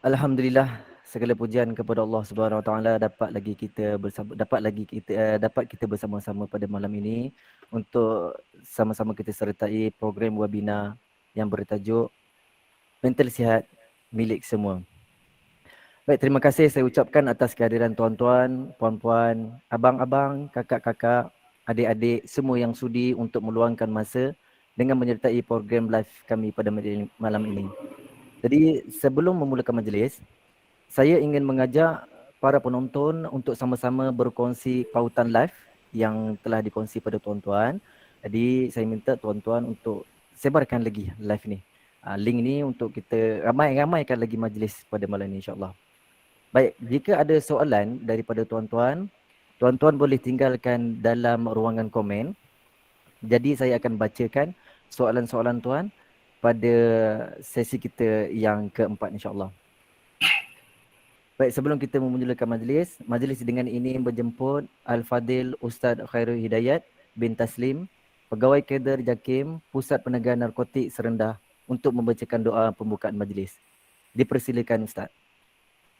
Alhamdulillah, segala pujian kepada Allah Subhanahu Wa Taala dapat kita bersama-sama pada malam ini untuk sama-sama kita sertai program webinar yang bertajuk Mental Sihat Milik Semua. Baik, terima kasih saya ucapkan atas kehadiran tuan-tuan, puan-puan, abang-abang, kakak-kakak, adik-adik, semua yang sudi untuk meluangkan masa dengan menyertai program live kami pada malam ini. Jadi sebelum memulakan majlis, saya ingin mengajak para penonton untuk sama-sama berkongsi pautan live yang telah dikongsi pada tuan-tuan. Jadi saya minta tuan-tuan untuk sebarkan lagi live ni. Link ni untuk kita ramaikan lagi majlis pada malam ini, insya-Allah. Baik, jika ada soalan daripada tuan-tuan, tuan-tuan boleh tinggalkan dalam ruangan komen. Jadi saya akan bacakan soalan-soalan tuan pada sesi kita yang keempat, insya-Allah. Baik, sebelum kita memulakan majlis dengan ini berjemput Al-Fadil Ustaz Khairul Hidayat bin Taslim, Pegawai Kader JAKIM, Pusat Penegahan Narkotik Serendah untuk membacakan doa pembukaan majlis. Dipersilakan Ustaz.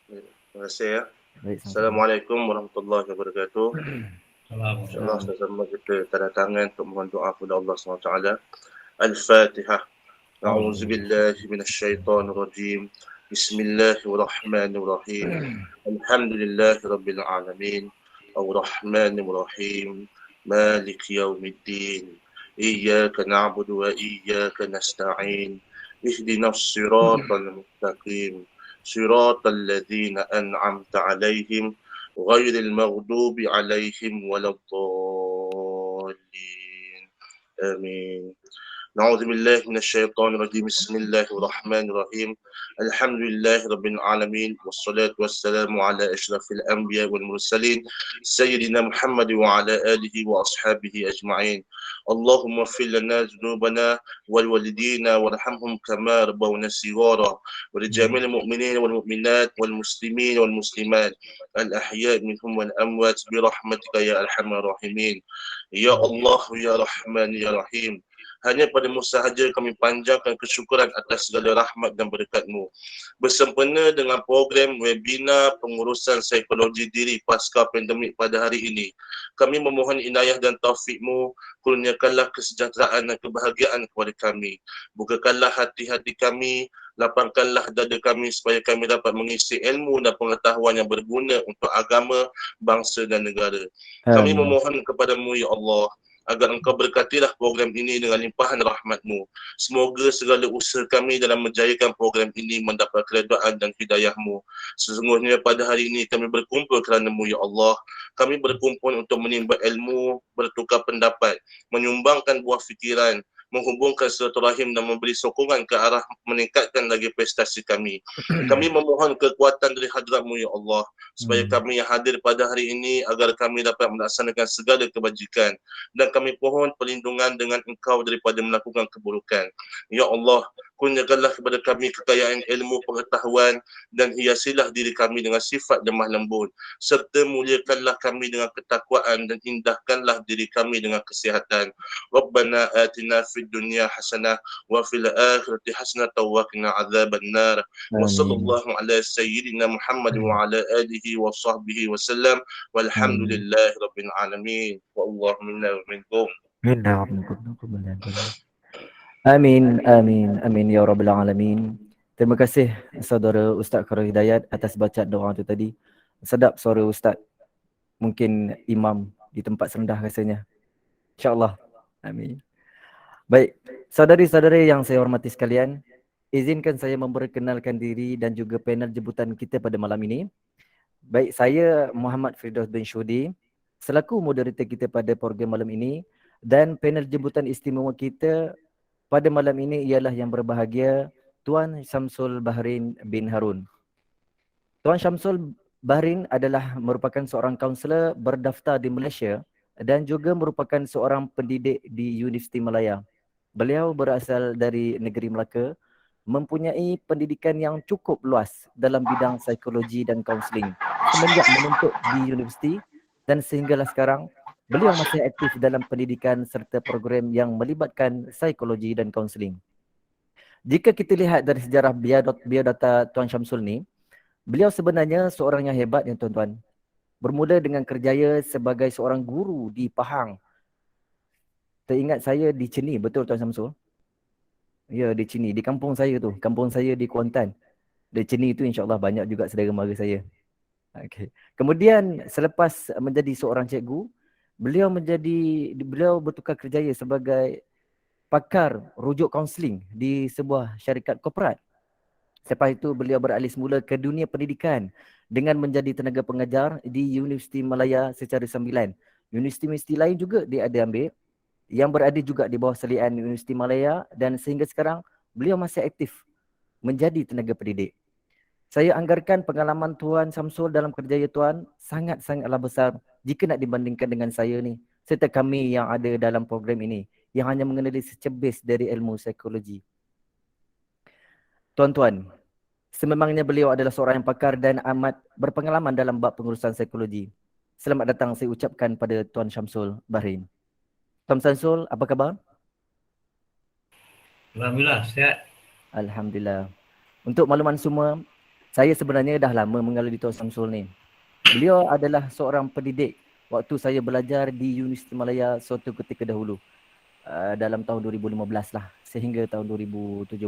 Terima kasih ya. Baik, Assalamualaikum warahmatullahi wabarakatuh. InsyaAllah sama-sama kita tanda tangan untuk mohon doa kepada Allah SWT. Al-Fatihah. A'udzubillahi minasyaitonirrajim. Bismillahirrahmanirrahim. Alhamdulillahi rabbil alamin. Ar-Rahmanir-Rahim. Malik yaumiddin. Iyyaka na'budu wa iyyaka nasta'in. Ihdinas siratal mustaqim. صراط الذين أنعمت عليهم غير المغضوب عليهم ولا الضالين آمين. نعوذ بالله من الشيطان الرجيم. بسم الله الرحمن الرحيم. الحمد لله رب العالمين والصلاة والسلام على أشرف الأنبياء والمرسلين سيدنا محمد وعلى آله وأصحابه أجمعين. اللهم اغفر لنا ذنوبنا والوالدين وارحمهم كما ربونا صغارا ولجميع المؤمنين والمؤمنات والمسلمين والمسلمات الأحياء منهم والأموات برحمتك يا أرحم الراحمين. يا الله يا رحمن يا رحيم. Hanya padamu sahaja kami panjangkan kesyukuran atas segala rahmat dan berkat-Mu. Bersempena dengan program webinar pengurusan psikologi diri pasca pandemik pada hari ini, kami memohon inayah dan taufik-Mu, kurniakanlah kesejahteraan dan kebahagiaan kepada kami. Bukakanlah hati-hati kami, lapangkanlah dada kami supaya kami dapat mengisi ilmu dan pengetahuan yang berguna untuk agama, bangsa dan negara. Kami memohon kepada-Mu, Ya Allah, agar Engkau berkatilah program ini dengan limpahan rahmat-Mu. Semoga segala usaha kami dalam menjayakan program ini mendapat keredaan dan hidayah-Mu. Sesungguhnya pada hari ini kami berkumpul kerana-Mu, Ya Allah. Kami berkumpul untuk menimba ilmu, bertukar pendapat, menyumbangkan buah fikiran, menghubungkan silaturahim dan memberi sokongan ke arah meningkatkan lagi prestasi kami. Kami memohon kekuatan dari hadrat-Mu, Ya Allah, supaya kami yang hadir pada hari ini agar kami dapat melaksanakan segala kebajikan, dan kami mohon perlindungan dengan Engkau daripada melakukan keburukan. Ya Allah, kurniakanlah kepada kami kekayaan ilmu pengetahuan dan hiasilah diri kami dengan sifat lemah lembut, serta muliakanlah kami dengan ketakwaan dan indahkanlah diri kami dengan kesihatan. Rabbana atina fid dunya hasanah wa fil akhirati hasanah wa qina adzabannar. Wa sallallahu ala sayyidina Muhammad wa ala alihi wa sahbihi wa sallam. Walhamdulillahi rabbil alamin. Wallahu minna wa minkum. Amin, amin, amin ya rabbal alamin. Terima kasih saudara Ustaz Khairul Hidayat atas bacaan doa itu tadi. Sedap suara Ustaz. Mungkin imam di tempat serendah rasanya. InsyaAllah. Amin. Baik, saudari-saudari yang saya hormati sekalian, izinkan saya memperkenalkan diri dan juga panel jemputan kita pada malam ini. Baik, saya Muhammad Firdaus bin Syudi, selaku moderator kita pada program malam ini, dan panel jemputan istimewa kita pada malam ini ialah yang berbahagia Tuan Syamsul Bahrin bin Harun. Tuan Syamsul Bahrin adalah merupakan seorang kaunselor berdaftar di Malaysia dan juga merupakan seorang pendidik di Universiti Malaya. Beliau berasal dari negeri Melaka, mempunyai pendidikan yang cukup luas dalam bidang psikologi dan kaunseling. Semenjak menuntut di universiti dan sehinggalah sekarang, beliau masih aktif dalam pendidikan serta program yang melibatkan psikologi dan kaunseling. Jika kita lihat dari sejarah biodata Tuan Syamsul ni, Beliau sebenarnya seorang yang hebat ya tuan-tuan. Bermula dengan kerjaya sebagai seorang guru di Pahang. Teringat saya di Ceni, betul Tuan Samsul? Ya, di Ceni, di kampung saya tu. Kampung saya di Kuantan. Di Ceni itu insya-Allah banyak juga saudara mara saya. Okey. Kemudian selepas menjadi seorang cikgu, beliau bertukar kerjaya sebagai pakar rujuk kaunseling di sebuah syarikat korporat. Selepas itu beliau beralih semula ke dunia pendidikan dengan menjadi tenaga pengajar di Universiti Malaya secara sambilan. Universiti-universiti lain juga dia ada ambil yang berada juga di bawah salian Universiti Malaya dan sehingga sekarang beliau masih aktif menjadi tenaga pendidik. Saya anggarkan pengalaman Tuan Samsul dalam kerjaya Tuan sangat-sangatlah besar jika nak dibandingkan dengan saya ni serta kami yang ada dalam program ini yang hanya mengenali secebis dari ilmu psikologi. Tuan-tuan, sememangnya beliau adalah seorang yang pakar dan amat berpengalaman dalam bab pengurusan psikologi. Selamat datang saya ucapkan pada Tuan Syamsul Bahrain. Tuan Syamsul, apa khabar? Alhamdulillah, sihat. Alhamdulillah. Untuk makluman semua, saya sebenarnya dah lama mengenali Tuan Syamsul ni. Beliau adalah seorang pendidik waktu saya belajar di Universiti Malaya suatu ketika dahulu. Dalam tahun 2015 lah sehingga tahun 2017.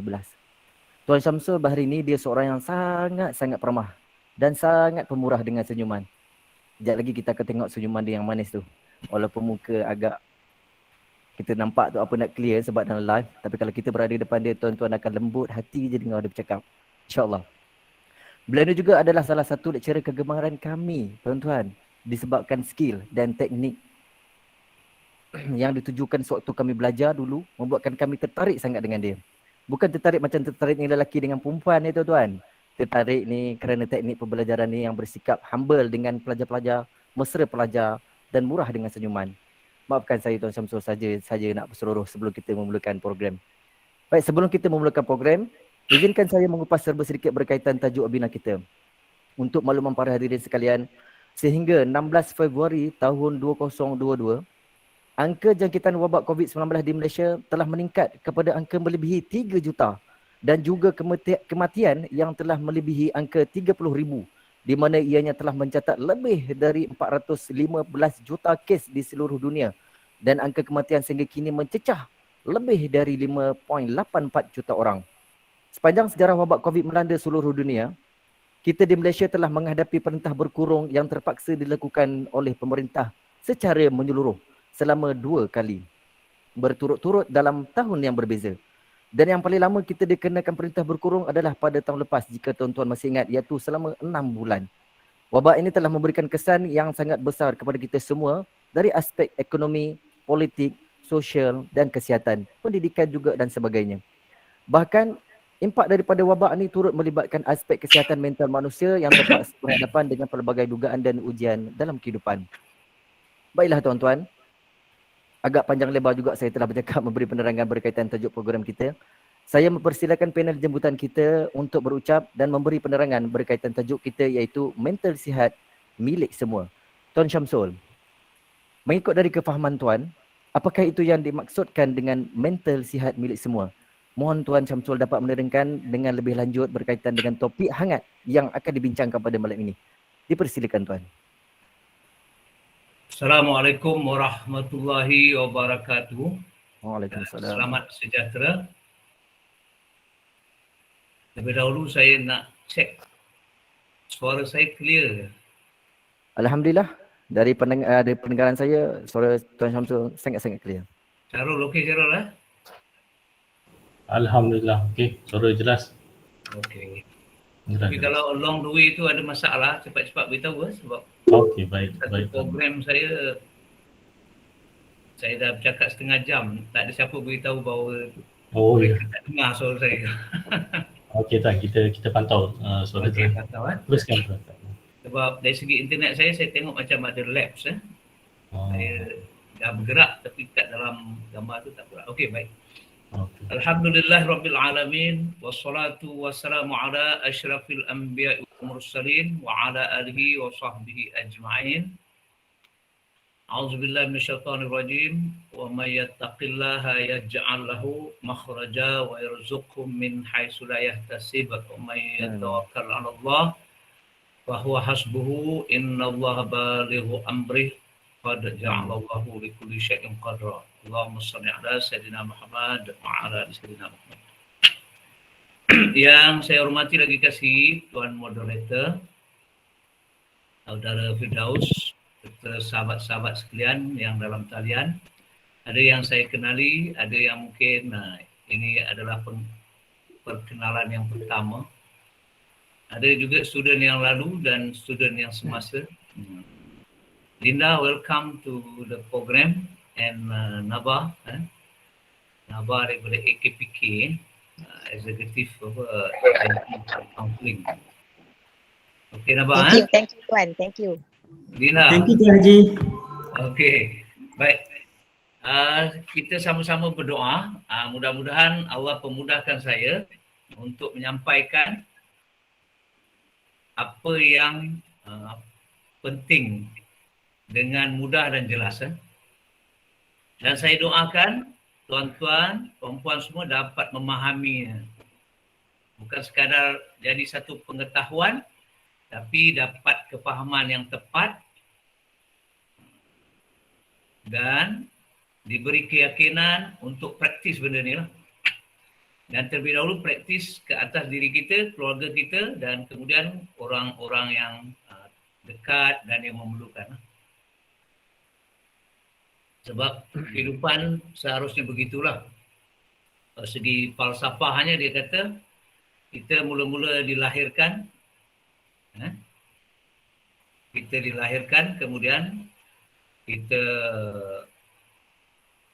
Tuan Syamsul Bahri ni dia seorang yang sangat-sangat ramah dan sangat pemurah dengan senyuman. Sekejap lagi kita akan tengok senyuman dia yang manis tu. Walaupun muka agak kita nampak tu apa nak clear sebab dalam live. Tapi kalau kita berada depan dia, tuan-tuan akan lembut hati je dengar dia bercakap. InsyaAllah. Beliau juga adalah salah satu lecturer kegemaran kami, tuan-tuan. Disebabkan skill dan teknik yang ditujukan sewaktu kami belajar dulu, membuatkan kami tertarik sangat dengan dia. Bukan tertarik macam tertarik ni lelaki dengan perempuan ni tuan-tuan. Tertarik ni kerana teknik pembelajaran ni yang bersikap humble dengan pelajar-pelajar, mesra pelajar dan murah dengan senyuman. Maafkan saya Tuan Syamsul saja nak berseluruh sebelum kita memulakan program. Baik, sebelum kita memulakan program, izinkan saya mengupas serba sedikit berkaitan tajuk webinar kita. Untuk makluman para hadirin sekalian, sehingga 16 Februari tahun 2022, angka jangkitan wabak COVID-19 di Malaysia telah meningkat kepada angka melebihi 3 juta dan juga kematian yang telah melebihi angka 30,000 di mana ianya telah mencatat lebih dari 415 juta kes di seluruh dunia dan angka kematian sehingga kini mencecah lebih dari 5.84 juta orang. Sepanjang sejarah wabak COVID melanda seluruh dunia, kita di Malaysia telah menghadapi perintah berkurung yang terpaksa dilakukan oleh pemerintah secara menyeluruh selama 2 kali berturut-turut dalam tahun yang berbeza. Dan yang paling lama kita dikenakan perintah berkurung adalah pada tahun lepas jika tuan-tuan masih ingat, iaitu selama 6 bulan. Wabak ini telah memberikan kesan yang sangat besar kepada kita semua dari aspek ekonomi, politik, sosial dan kesihatan, pendidikan juga dan sebagainya. Bahkan impak daripada wabak ini turut melibatkan aspek kesihatan mental manusia yang terpaksa berhadapan dengan pelbagai dugaan dan ujian dalam kehidupan. Baiklah tuan-tuan, agak panjang lebar juga saya telah bercakap memberi penerangan berkaitan tajuk program kita. Saya mempersilakan panel jemputan kita untuk berucap dan memberi penerangan berkaitan tajuk kita iaitu mental sihat milik semua. Tuan Syamsul, mengikut dari kefahaman tuan, apakah itu yang dimaksudkan dengan mental sihat milik semua? Mohon Tuan Syamsul dapat menerangkan dengan lebih lanjut berkaitan dengan topik hangat yang akan dibincangkan pada malam ini. Dipersilakan tuan. Assalamualaikum warahmatullahi wabarakatuh. Waalaikumsalam. Selamat sejahtera. Lebih dahulu saya nak cek suara saya clear. Alhamdulillah, dari pendengaran saya, suara Tuan Syamsul sangat-sangat clear. Syarul, okey Syarul lah? Alhamdulillah, okey, suara jelas. Okey. Jelas. Tapi kalau along the way tu ada masalah, cepat-cepat beritahu sebab Okey, baik. program saya dah bercakap setengah jam, tak ada siapa beritahu bahawa mereka tak dengar suara saya. Okey tak, kita pantau suara Okey, saya. pantau Teruskan. Sebab dari segi internet saya tengok macam ada lapse Saya dah bergerak tapi kat dalam gambar tu tak bergerak. Okey, baik. Okay. Alhamdulillah Rabbil Alamin. Wassalatu wassalamu ala ashrafil anbiya wal mursalin wa ala alihi wa sahbihi ajma'in. A'udzubillahi minasyaitonir rajim. Wa may yattaqillaha yaj'al lahu makhraja wa yarzuqhu min haitsu la yahtasib. Wa may yatawakkal 'ala Allah wa huwa hasbuhu innallaha balighu amrih qad ja'alallahu likulli syai'in qadra. Allahumma shalli ala sayyidina Muhammad wa ala ali sayyidina Muhammad. Yang saya hormati lagi kasih Tuan Moderator, Saudara Firdaus, serta sahabat-sahabat sekalian yang dalam talian. Ada yang saya kenali, ada yang mungkin ini adalah perkenalan yang pertama. Ada juga student yang lalu dan student yang semasa. Linda, welcome to the program, and Naba daripada AKPK, Executive Counseling. Okay, Naba. Thank you Tuan, thank you. Linda. Thank you Tuan Haji. Okay, baik. Kita sama-sama berdoa. Mudah-mudahan Allah pemudahkan saya untuk menyampaikan apa yang penting dengan mudah dan jelas. Dan saya doakan tuan-tuan, perempuan semua dapat memahaminya. Bukan sekadar jadi satu pengetahuan, tapi dapat kefahaman yang tepat dan diberi keyakinan untuk praktis benda ni lah. Dan terlebih dahulu praktis ke atas diri kita, keluarga kita, dan kemudian orang-orang yang dekat dan yang memerlukan. Sebab kehidupan seharusnya begitulah. Segi falsafahnya dia kata, kita mula-mula dilahirkan, kemudian kita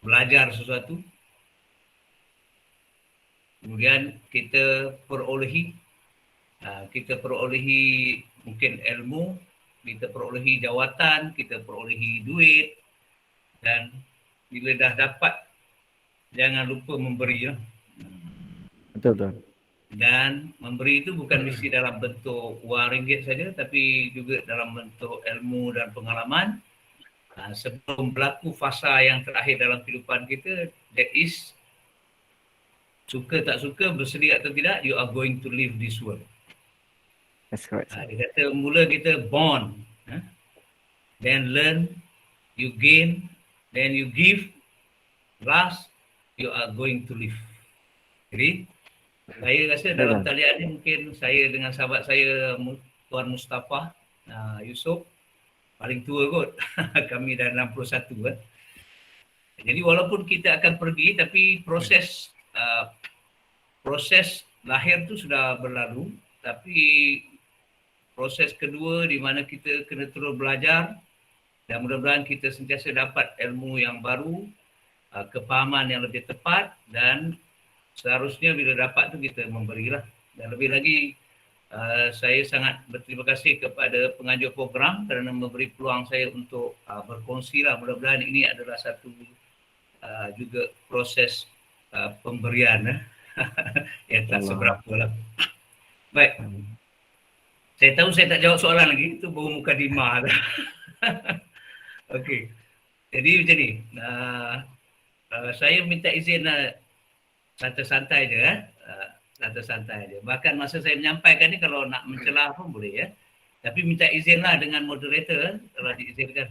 belajar sesuatu, kemudian kita perolehi mungkin ilmu, kita perolehi jawatan, kita perolehi duit, dan bila dah dapat, jangan lupa memberi. Betul. Dan memberi itu bukan mesti dalam bentuk wang ringgit saja, tapi juga dalam bentuk ilmu dan pengalaman. Sebelum berlaku fasa yang terakhir dalam kehidupan kita, that is, suka tak suka, bersedia atau tidak, you are going to leave this world. That's correct. Dia kata mula kita born, then learn, you gain, then you give, last you are going to live. Jadi saya rasa dalam talian ini mungkin saya dengan sahabat saya Tuan Mustafa Yusof paling tua kot. Kami dah 61 kan. Jadi walaupun kita akan pergi, tapi proses lahir tu sudah berlalu, tapi proses kedua di mana kita kena terus belajar, dan mudah-mudahan kita sentiasa dapat ilmu yang baru, kefahaman yang lebih tepat, dan seharusnya bila dapat tu kita memberilah. Dan lebih lagi saya sangat berterima kasih kepada pengajar program kerana memberi peluang saya untuk berkongsi lah. Mudah-mudahan ini adalah satu juga proses pemberian yang tak seberapa lah. Baik. Saya tahu saya tak jawab soalan lagi, itu baru mukadimah dah. Okey. Jadi macam ni. Saya minta izin santai-santai je santai-santai je. Bahkan masa saya menyampaikan ni kalau nak mencelah pun boleh ya. Tapi minta izinlah dengan moderator kalau diizinkan.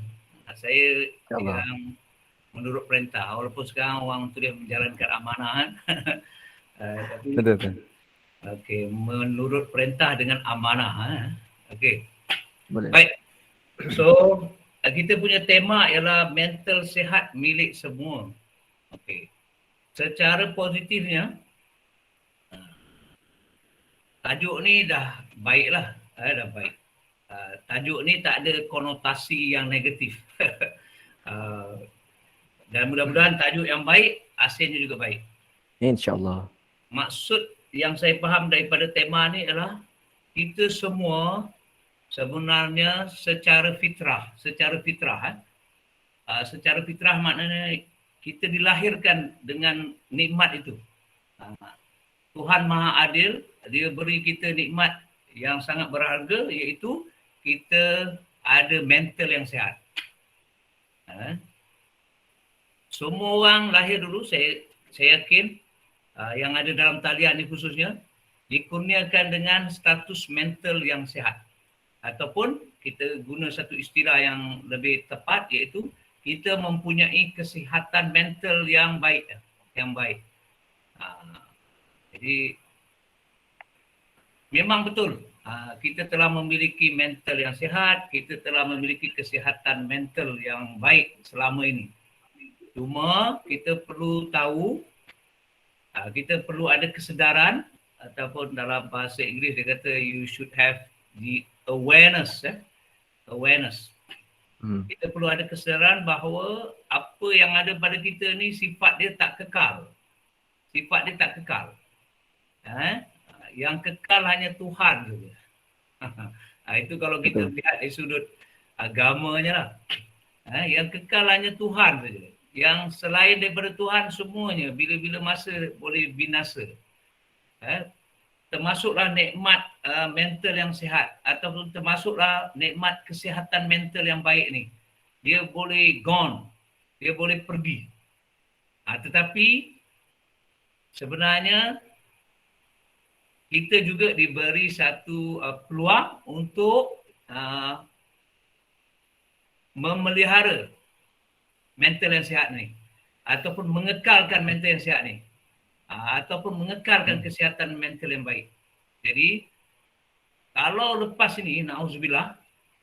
Saya yang menurut perintah, walaupun sekarang orang tu dia menjalankan amanah kan. Tapi Betul. okey, menurut perintah dengan amanah. Okey. Boleh. Baik. So, kita punya tema ialah mental sihat milik semua. Okey. Secara positifnya, tajuk ni dah baiklah. Dah baik. Tajuk ni tak ada konotasi yang negatif. Dan mudah-mudahan tajuk yang baik, hasilnya juga baik. InsyaAllah. Maksud yang saya faham daripada tema ni adalah kita semua sebenarnya secara fitrah. Secara fitrah maknanya kita dilahirkan dengan nikmat itu. Tuhan Maha Adil, dia beri kita nikmat yang sangat berharga, iaitu kita ada mental yang sihat. Semua orang lahir dulu, saya yakin yang ada dalam talian ini khususnya, dikurniakan dengan status mental yang sihat. Ataupun kita guna satu istilah yang lebih tepat, iaitu kita mempunyai kesihatan mental yang baik. Jadi memang betul, kita telah memiliki mental yang sihat, kita telah memiliki kesihatan mental yang baik selama ini. Cuma kita perlu tahu, kita perlu ada kesedaran, ataupun dalam bahasa Inggeris dia kata you should have the awareness. Kita perlu ada kesedaran bahawa apa yang ada pada kita ni sifat dia tak kekal. Yang kekal hanya Tuhan saja. Itu kalau kita lihat dari sudut agamanya lah. Yang kekal hanya Tuhan saja. Yang selain daripada Tuhan semuanya bila-bila masa boleh binasa. Termasuklah nikmat mental yang sihat, ataupun termasuklah nikmat kesihatan mental yang baik ni. Dia boleh gone, dia boleh pergi. Tetapi sebenarnya kita juga diberi satu peluang untuk memelihara mental yang sihat ni, ataupun mengekalkan mental yang sihat ni, ataupun mengekalkan kesihatan mental yang baik. Jadi kalau lepas ini, na'udzubillah,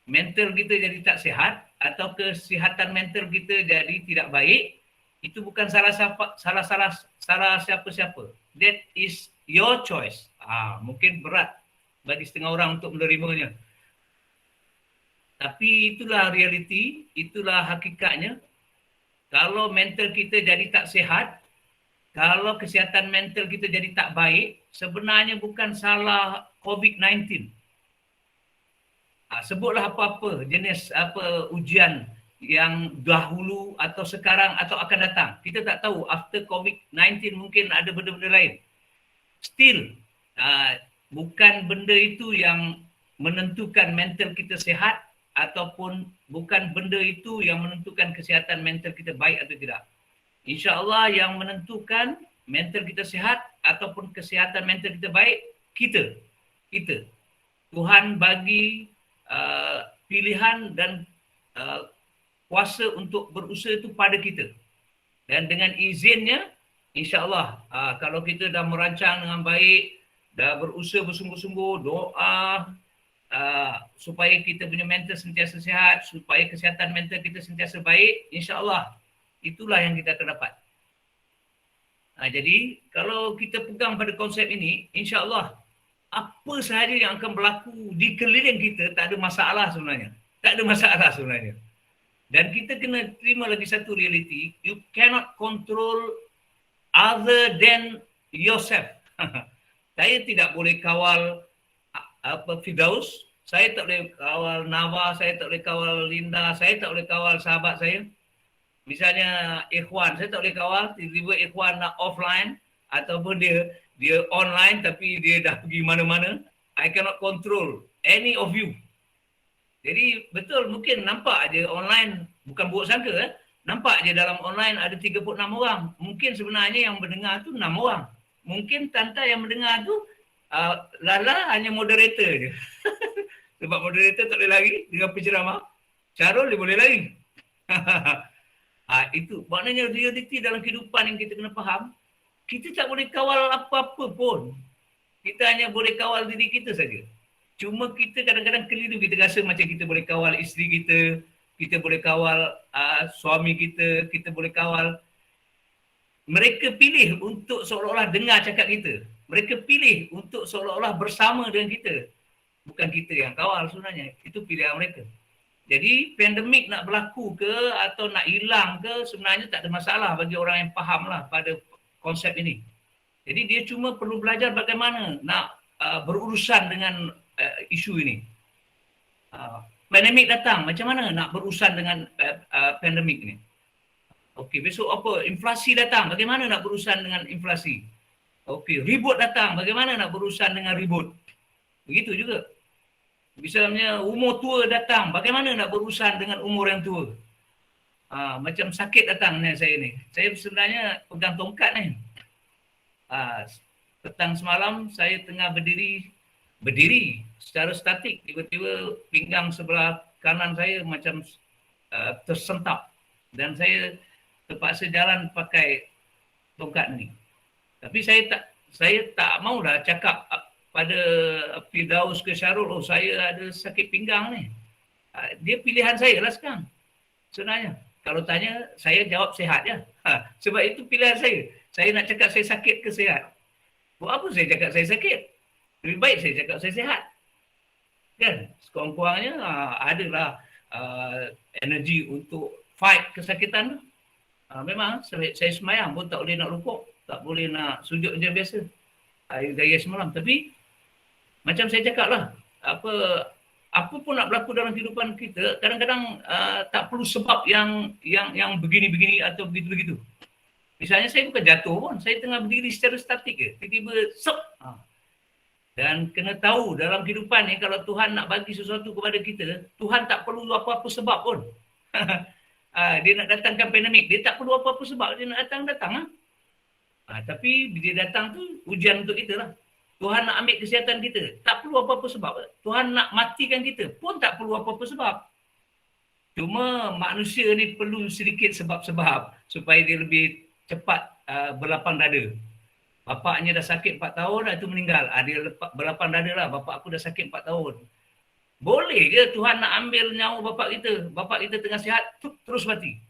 mental kita jadi tak sihat atau kesihatan mental kita jadi tidak baik, itu bukan salah siapa-siapa. That is your choice. Mungkin berat bagi setengah orang untuk menerimanya. Tapi itulah realiti, itulah hakikatnya. Kalau mental kita jadi tak sihat, kalau kesihatan mental kita jadi tak baik, sebenarnya bukan salah COVID-19. Sebutlah apa-apa jenis ujian yang dahulu atau sekarang atau akan datang. Kita tak tahu, after COVID-19 mungkin ada benda-benda lain. Still, bukan benda itu yang menentukan mental kita sihat, ataupun bukan benda itu yang menentukan kesihatan mental kita baik atau tidak. InsyaAllah yang menentukan mental kita sihat ataupun kesihatan mental kita baik, kita. Tuhan bagi pilihan dan kuasa untuk berusaha itu pada kita. Dan dengan izinnya, insyaAllah kalau kita dah merancang dengan baik, dah berusaha bersungguh-sungguh, doa supaya kita punya mental sentiasa sihat, supaya kesihatan mental kita sentiasa baik, insyaAllah itulah yang kita akan dapat. Jadi kalau kita pegang pada konsep ini, insyaAllah apa sahaja yang akan berlaku di keliling kita tak ada masalah sebenarnya. Dan kita kena terima lagi satu realiti, you cannot control other than yourself. Saya tidak boleh kawal Firdaus, saya tak boleh kawal Nawa, saya tak boleh kawal Linda, saya tak boleh kawal sahabat saya. Misalnya Ikhwan, saya tak boleh kawal, tiba-tiba Ikhwan nak offline ataupun dia online tapi dia dah pergi mana-mana. I cannot control any of you. Jadi betul, mungkin nampak aja online, bukan buruk sangka, nampak aja dalam online ada 36 orang. Mungkin sebenarnya yang mendengar tu 6 orang. Mungkin Tanta yang mendengar tu Lala hanya moderator je. Sebab moderator tak boleh lari dengan penceramah. Syarul dia boleh lari. Itu maknanya realiti dalam kehidupan yang kita kena faham. Kita tak boleh kawal apa-apa pun. Kita hanya boleh kawal diri kita saja. Cuma kita kadang-kadang keliru, kita rasa macam kita boleh kawal isteri kita, kita boleh kawal suami kita, kita boleh kawal. Mereka pilih untuk seolah-olah dengar cakap kita. Mereka pilih untuk seolah-olah bersama dengan kita. Bukan kita yang kawal sebenarnya. Itu pilihan mereka. Jadi pandemik nak berlaku ke atau nak hilang ke, sebenarnya tak ada masalah bagi orang yang faham lah pada konsep ini. Jadi dia cuma perlu belajar bagaimana nak berurusan dengan isu ini. Pandemik datang, macam mana nak berurusan dengan pandemik ini? Okey, besok apa? Inflasi datang, bagaimana nak berurusan dengan inflasi? Okey, ribut datang, bagaimana nak berurusan dengan ribut? Begitu juga. Misalnya umur tua datang, bagaimana nak berurusan dengan umur yang tua? Macam sakit datang ni saya ni. Saya sebenarnya pegang tongkat ni. Petang semalam saya tengah berdiri berdiri secara statik, tiba-tiba pinggang sebelah kanan saya macam tersentap dan saya terpaksa jalan pakai tongkat ni. Tapi saya tak maulah cakap pada Firdaus ke Syarul, oh saya ada sakit pinggang ni. Dia pilihan saya lah sekarang. Sebenarnya kalau tanya saya jawab sihat je. Sebab itu pilihan saya. Saya nak cakap saya sakit ke sihat. Buat apa saya cakap saya sakit? Lebih baik saya cakap saya sihat. Kan? Sekurang-kurangnya adalah energi untuk fight kesakitan tu. Memang saya semayang pun tak boleh nak rukuk, tak boleh nak sujud je biasa. Gaya semalam. Tapi macam saya cakap lah, apa pun nak berlaku dalam kehidupan kita, kadang-kadang tak perlu sebab yang begini-begini atau begitu-begitu. Misalnya saya bukan jatuh pun, saya tengah berdiri secara statik ke, tiba-tiba dan kena tahu dalam kehidupan ni kalau Tuhan nak bagi sesuatu kepada kita, Tuhan tak perlu apa-apa sebab pun. Dia nak datangkan pandemik, dia tak perlu apa-apa sebab, dia nak datang. Tapi bila dia datang tu ujian untuk kita lah. Tuhan nak ambil kesihatan kita, tak perlu apa-apa sebab. Tuhan nak matikan kita pun tak perlu apa-apa sebab. Cuma manusia ni perlu sedikit sebab-sebab supaya dia lebih cepat berlapang dada. Bapaknya dah sakit 4 tahun, itu meninggal. Dia berlapang dada lah, bapak aku dah sakit 4 tahun. Boleh ke Tuhan nak ambil nyawa bapak kita? Bapak kita tengah sihat, terus mati.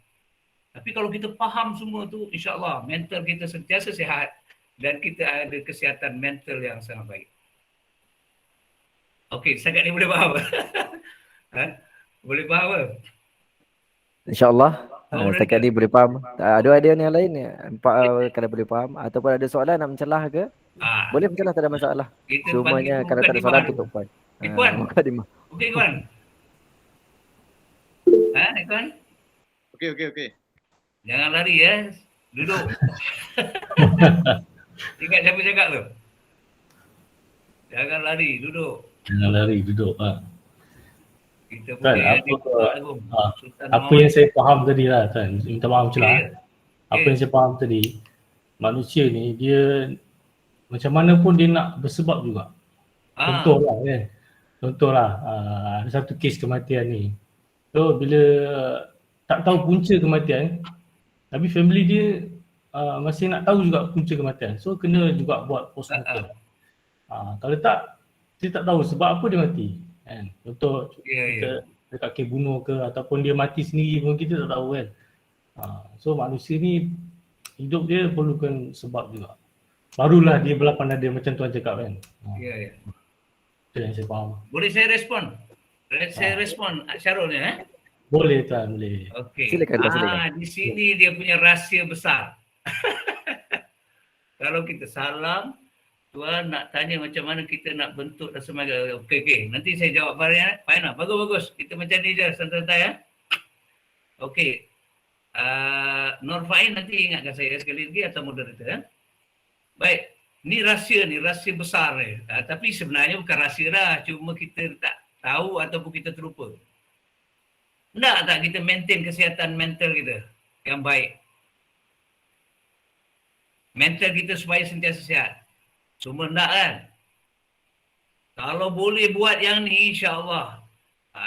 Tapi kalau kita faham semua tu, insyaAllah mental kita sentiasa sihat dan kita ada kesihatan mental yang sangat baik. Okey, setakat ni boleh faham? Boleh faham ke? InsyaAllah. Setakat ni boleh faham. Ada idea yang lain kalau boleh faham ataupun ada soalan nak mencelah ke? Boleh mencelah, tak ada masalah. Semuanya kalau tak ada soalan tutup point. Ikuan. Okey Ikuan. Ikuan? Okey. Jangan lari ya. Duduk. Ingat siapa cakap tu? Jangan lari, duduk. Jangan lari, duduk. Kita Tuan, apa yang saya faham tadi lah Tuan, minta maaf celah. Apa yang saya faham tadi, manusia ni dia macam mana pun dia nak bersebab juga. Contohlah kan. Contohlah ada satu kes kematian ni. So bila tak tahu punca kematian, tapi family dia masih nak tahu juga punca kematian. So kena juga buat postmortem. Kalau tak, dia tak tahu sebab apa dia mati. Kan? Contoh kita dekat kes bunuh ke ataupun dia mati sendiri pun kita tak tahu kan. So manusia ni hidup dia perlukan sebab juga. Barulah dia berlapang dada macam Tuan cakap kan. Ya. Itu yang saya faham. Boleh saya respon? Saya respon Syarul ni Boleh Tuan, boleh. Okey. Silakan. Di sini dia punya rahsia besar. Kalau kita salam, Tuan nak tanya macam mana kita nak bentuk dan sebagainya. Okey. Nanti saya jawab Faina. Bagus. Kita macam ni je, santai-santai ya. Okey. Nur Fain nanti ingatkan saya sekali lagi atau moderator. Baik. Ni rahsia besar ni. Tapi sebenarnya bukan rahsia dah. Cuma kita tak tahu ataupun kita terlupa. Nak tak kita maintain kesihatan mental kita yang baik? Mental kita supaya sentiasa sihat. Semua nak kan? Kalau boleh buat yang ni insya-Allah.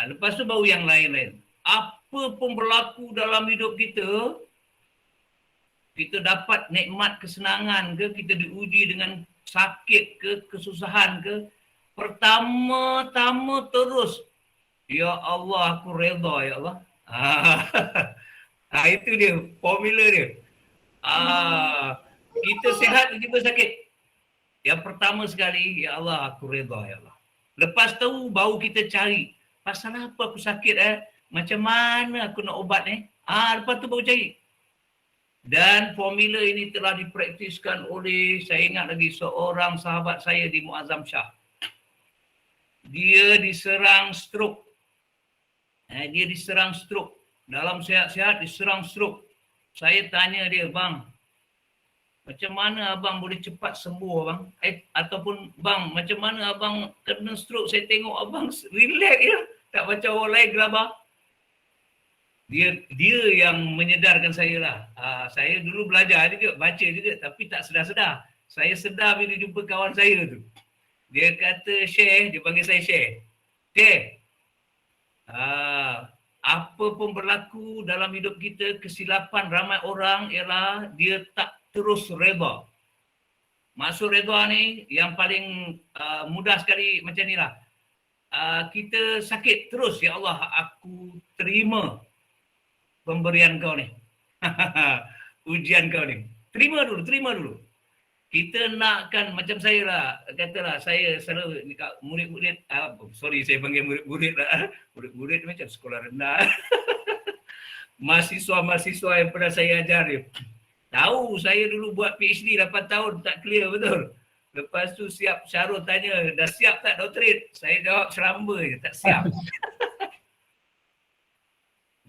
Lepas tu baru yang lain-lain. Apa pun berlaku dalam hidup kita, kita dapat nikmat kesenangan ke, kita diuji dengan sakit ke, kesusahan ke, pertama-tama terus, ya Allah aku redha ya Allah. Itu dia, formula dia. Kita sihat, kita sakit. Yang pertama sekali, ya Allah aku redha ya Allah. Lepas tu baru kita cari, pasal apa aku sakit macam mana aku nak ubat ni? Lepas tu baru cari. Dan formula ini telah dipraktiskan oleh, saya ingat lagi, seorang sahabat saya di Muazzam Shah. Dia diserang stroke. Dalam sihat-sihat diserang stroke. Saya tanya dia, bang, macam mana abang boleh cepat sembuh abang? Ataupun bang, macam mana abang kena stroke? Saya tengok abang relax ya. Tak macam orang lain gelabah. Dia yang menyedarkan saya lah. Saya dulu belajar juga, baca juga, tapi tak sedar-sedar. Saya sedar bila jumpa kawan saya tu. Dia kata Syekh, dia panggil saya Syekh. Syekh, apa pun berlaku dalam hidup kita, kesilapan ramai orang ialah dia tak terus reda. Maksud reda ni yang paling mudah sekali macam ni lah. Kita sakit terus, ya Allah aku terima pemberian kau ni. Ujian kau ni. Terima dulu. Kita nakkan macam saya lah, katalah saya selalu murid-murid, saya panggil murid-murid lah. Murid-murid macam sekolah rendah. Mahasiswa-mahasiswa yang pernah saya ajar dia. Tahu saya dulu buat PhD 8 tahun tak clear betul. Lepas tu siap Syarul tanya, dah siap tak doktorate? Saya jawab seramba je, tak siap.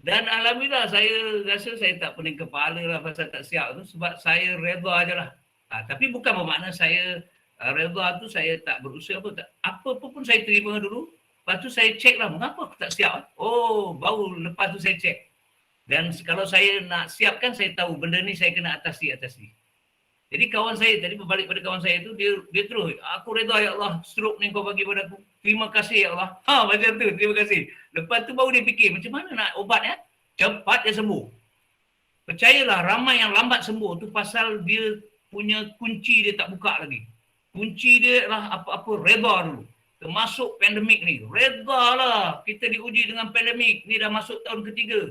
Dan alhamdulillah saya rasa saya tak pening kepala lah pasal tak siap tu sebab saya reda je lah. Tapi bukan bermakna saya reda tu saya tak berusaha apa. Apa pun saya terima dulu. Lepas tu saya cek lah mengapa aku tak siap. Oh baru lepas tu saya cek. Dan kalau saya nak siapkan saya tahu benda ni saya kena atasi. Jadi kawan saya tadi berbalik pada kawan saya tu dia terus aku reda ya Allah stroke ni kau bagi pada aku. Terima kasih ya Allah. Macam tu terima kasih. Lepas tu baru dia fikir macam mana nak ubat ya. Cepat dia sembuh. Percayalah ramai yang lambat sembuh tu pasal dia punya kunci dia tak buka lagi. Kunci dia adalah apa-apa reda dulu. Termasuk pandemik ni. Reda lah. Kita diuji dengan pandemik. Ni dah masuk tahun ketiga.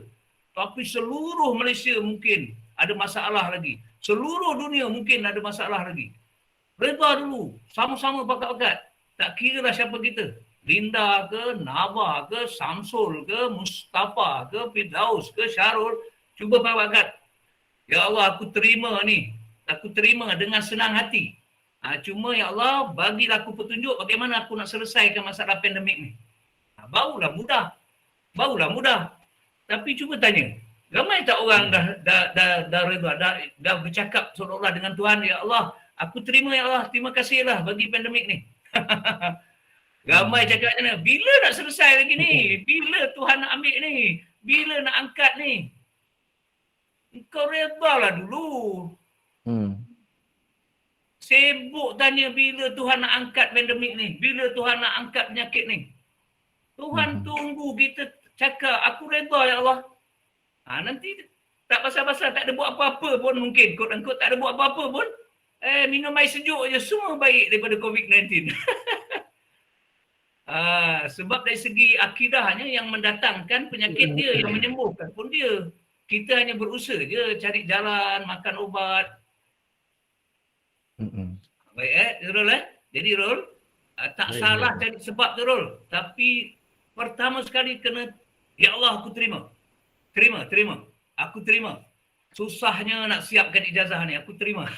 Tapi seluruh Malaysia mungkin ada masalah lagi. Seluruh dunia mungkin ada masalah lagi. Reda dulu. Sama-sama pakat-pakat. Tak kira lah siapa kita. Linda ke, Nava ke, Samsul ke, Mustafa ke, Firdaus ke, Syarul. Cuba pakat-pakat. Ya Allah aku terima ni. Aku terima dengan senang hati. Cuma ya Allah bagilah aku petunjuk bagaimana aku nak selesaikan masalah pandemik ni. Barulah mudah. Tapi cuba tanya, ramai tak orang dah reda, dah bercakap seolah-olah dengan Tuhan, ya Allah, aku terima ya Allah, terima kasihlah bagi pandemik ni. Ramai cakap macam mana, bila nak selesai lagi ni? Bila Tuhan nak ambil ni? Bila nak angkat ni? Engkau redalah dulu. Sibuk tanya bila Tuhan nak angkat pandemik ni, bila Tuhan nak angkat penyakit ni. Tuhan tunggu kita cakap, aku reda ya Allah. Nanti tak pasal-pasal, tak ada buat apa-apa pun mungkin. Kod-kod tak ada buat apa-apa pun. Minum air sejuk je, semua baik daripada COVID-19. Sebab dari segi akidahnya yang mendatangkan penyakit dia, yang menyembuhkan pun dia. Kita hanya berusaha je cari jalan, makan ubat. Baik Rul Jadi Rul, tak baik, salah cari sebab tu Rul. Tapi pertama sekali kena, ya Allah aku terima. Aku terima. Susahnya nak siapkan ijazah ni, aku terima.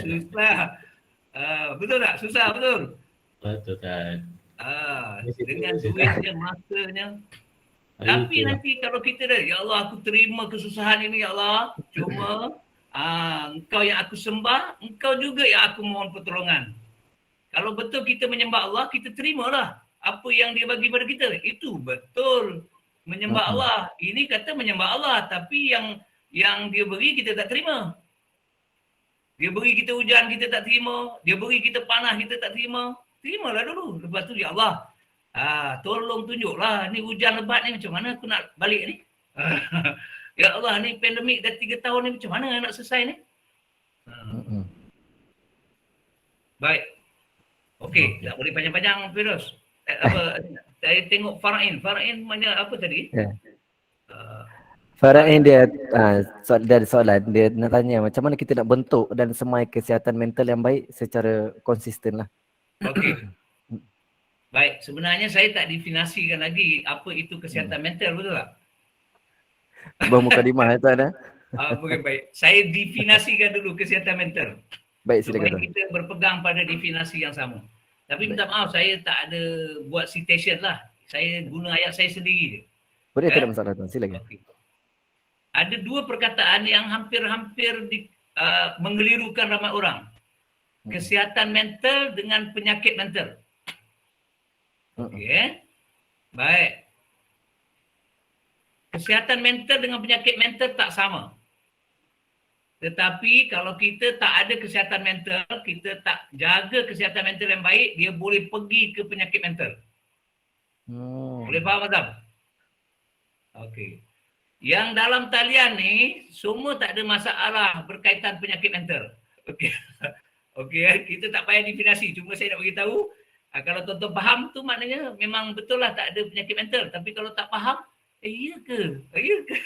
Susah. Betul tak? Susah betul? Betul kan. Dengan duitnya, masanya. Tapi nanti kalau kita dah, ya Allah aku terima kesusahan ini ya Allah. Cuma engkau yang aku sembah, engkau juga yang aku mohon pertolongan. Kalau betul kita menyembah Allah, kita terimalah apa yang dia bagi pada kita. Itu betul. Menyembah Allah. Ini kata menyembah Allah. Tapi yang dia beri kita tak terima. Dia beri kita hujan, kita tak terima. Dia beri kita panas, kita tak terima. Terimalah dulu. Lepas tu, ya Allah, tolong tunjuklah ni hujan lebat ni macam mana aku nak balik ni. Ya Allah, ni pandemik dah 3 tahun ni macam mana nak selesai ni. Baik. Okey, tak boleh panjang-panjang Firdaus. Saya tengok Farain mana apa tadi? Farain dia ada soalan, dia nak tanya macam mana kita nak bentuk dan semai kesihatan mental yang baik secara konsisten lah. Okey. Baik, sebenarnya saya tak definasikan lagi apa itu kesihatan mental, betul tak? Bermukadimah tuan Baik. Saya definasikan dulu kesihatan mental. Baik, silakan. Supaya kita berpegang pada definisi yang sama. Tapi minta maaf, saya tak ada buat citation lah. Saya guna ayat saya sendiri je. Boleh, tak ada masalah tuan, silakan. Okay. Ada 2 perkataan yang hampir-hampir menggelirukan ramai orang. Kesihatan mental dengan penyakit mental. Okey. Baik. Kesihatan mental dengan penyakit mental tak sama. Tetapi kalau kita tak ada kesihatan mental, kita tak jaga kesihatan mental yang baik, dia boleh pergi ke penyakit mental. Boleh faham Azam? Okey. Yang dalam talian ni semua tak ada masalah berkaitan penyakit mental. Okey. Okey, kita tak payah definasi, cuma saya nak beritahu kalau tuan-tuan faham tu maknanya memang betul lah tak ada penyakit mental. Tapi kalau tak faham, iya ke? Ya ke?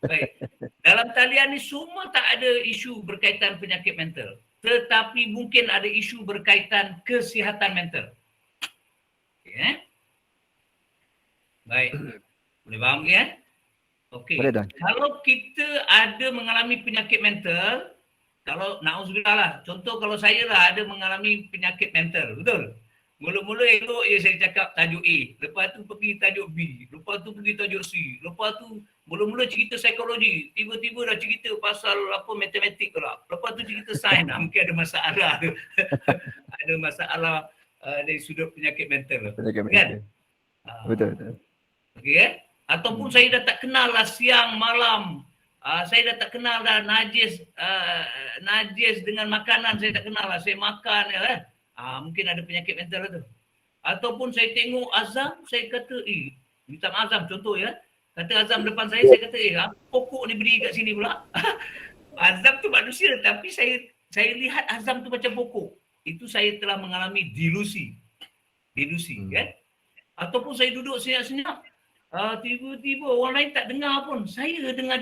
Baik. Dalam talian ni semua tak ada isu berkaitan penyakit mental. Tetapi mungkin ada isu berkaitan kesihatan mental. Okay, Baik. Boleh faham ke? Okey. Kalau kita ada mengalami penyakit mental, kalau na'udzubillah lah, contoh kalau saya lah ada mengalami penyakit mental, betul? Mula-mula elok saya cakap tajuk A, lepas tu pergi tajuk B, lepas tu pergi tajuk C, lepas tu mula-mula cerita psikologi, tiba-tiba dah cerita pasal apa matematik pula, lepas tu cerita sains, mungkin ada masalah tu. Ada masalah dari sudut penyakit mental. Penyakit kan? mental. Betul. Okey. Ataupun saya dah tak kenal lah siang malam. Saya dah tak kenal dah najis dengan makanan, saya tak kenal lah. Saya makan mungkin ada penyakit mental tu. Ataupun saya tengok Azam, saya kata minta maaf Azam, contoh ya. Kata Azam depan saya kata pokok ni berdiri kat sini pula. Azam tu manusia tapi saya lihat Azam tu macam pokok. Itu saya telah mengalami delusi. Kan? Ataupun saya duduk senyap-senyap. Tiba-tiba orang lain tak dengar pun. Saya dengar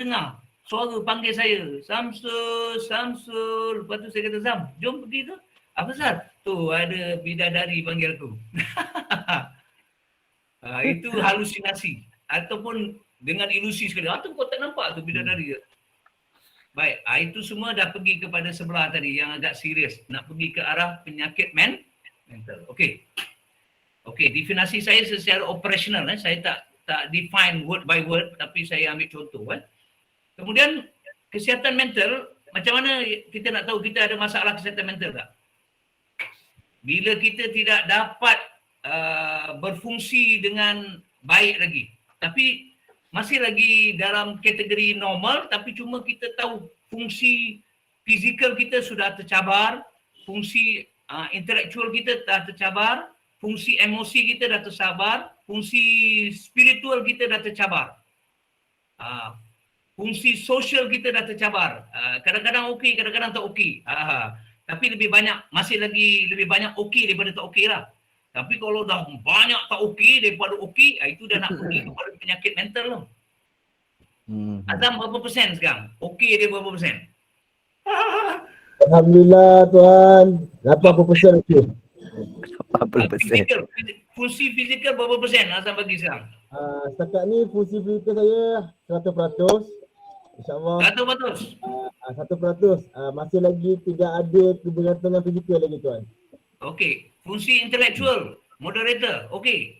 suara panggil saya. Samsul. Lepas tu saya kata, Zam, jom pergi tu. Apa Zam? Tu ada bidadari panggil aku. Itu halusinasi. Ataupun dengan ilusi sekali. Tu kau tak nampak tu bidadari ke? Baik, itu semua dah pergi kepada sebelah tadi yang agak serius. Nak pergi ke arah penyakit mental. Okey, definasi saya secara operasional. Saya tak define word by word, tapi saya ambil contoh. Kemudian kesihatan mental, macam mana kita nak tahu kita ada masalah kesihatan mental tak? Bila kita tidak dapat berfungsi dengan baik lagi, tapi masih lagi dalam kategori normal, tapi cuma kita tahu fungsi fizikal kita sudah tercabar, fungsi intelektual kita dah tercabar, fungsi emosi kita dah tercabar, fungsi spiritual kita dah tercabar. Fungsi sosial kita dah tercabar. Kadang-kadang okey, kadang-kadang tak okey. Tapi masih lagi lebih banyak okey daripada tak okey lah. Tapi kalau dah banyak tak okey daripada okey, itu dah nak pergi kepada penyakit mental lah. Azam berapa persen sekarang? Okey dia berapa persen? Alhamdulillah Tuhan, 80% okey. 80%. Fungsi fizikal berapa persen Azam bagi sekarang? Setakat ni fungsi fizikal saya 100%. InsyaAllah 100%. 100%. Masih lagi tidak ada kebergantungan fizikal lagi Tuan. Okey. Fungsi intelektual, moderator, okey.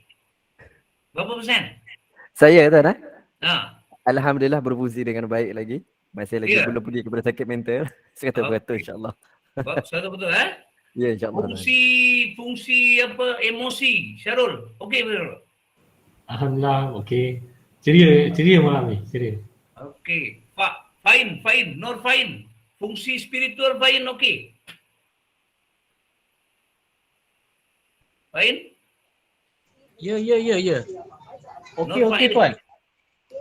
Berapa persen? Saya Tuan Alhamdulillah berfungsi dengan baik lagi. Masih lagi belum pergi kepada sakit mental. 100% insya-Allah. 100% Ya insya-Allah. Fungsi apa emosi, Syarul. Okey betul. Alhamdulillah okey. Ceria malam ni, ceria. Okey. Fine, Nur fine. Fungsi spiritual fine okey. Fine? Ya. Okey Tuan.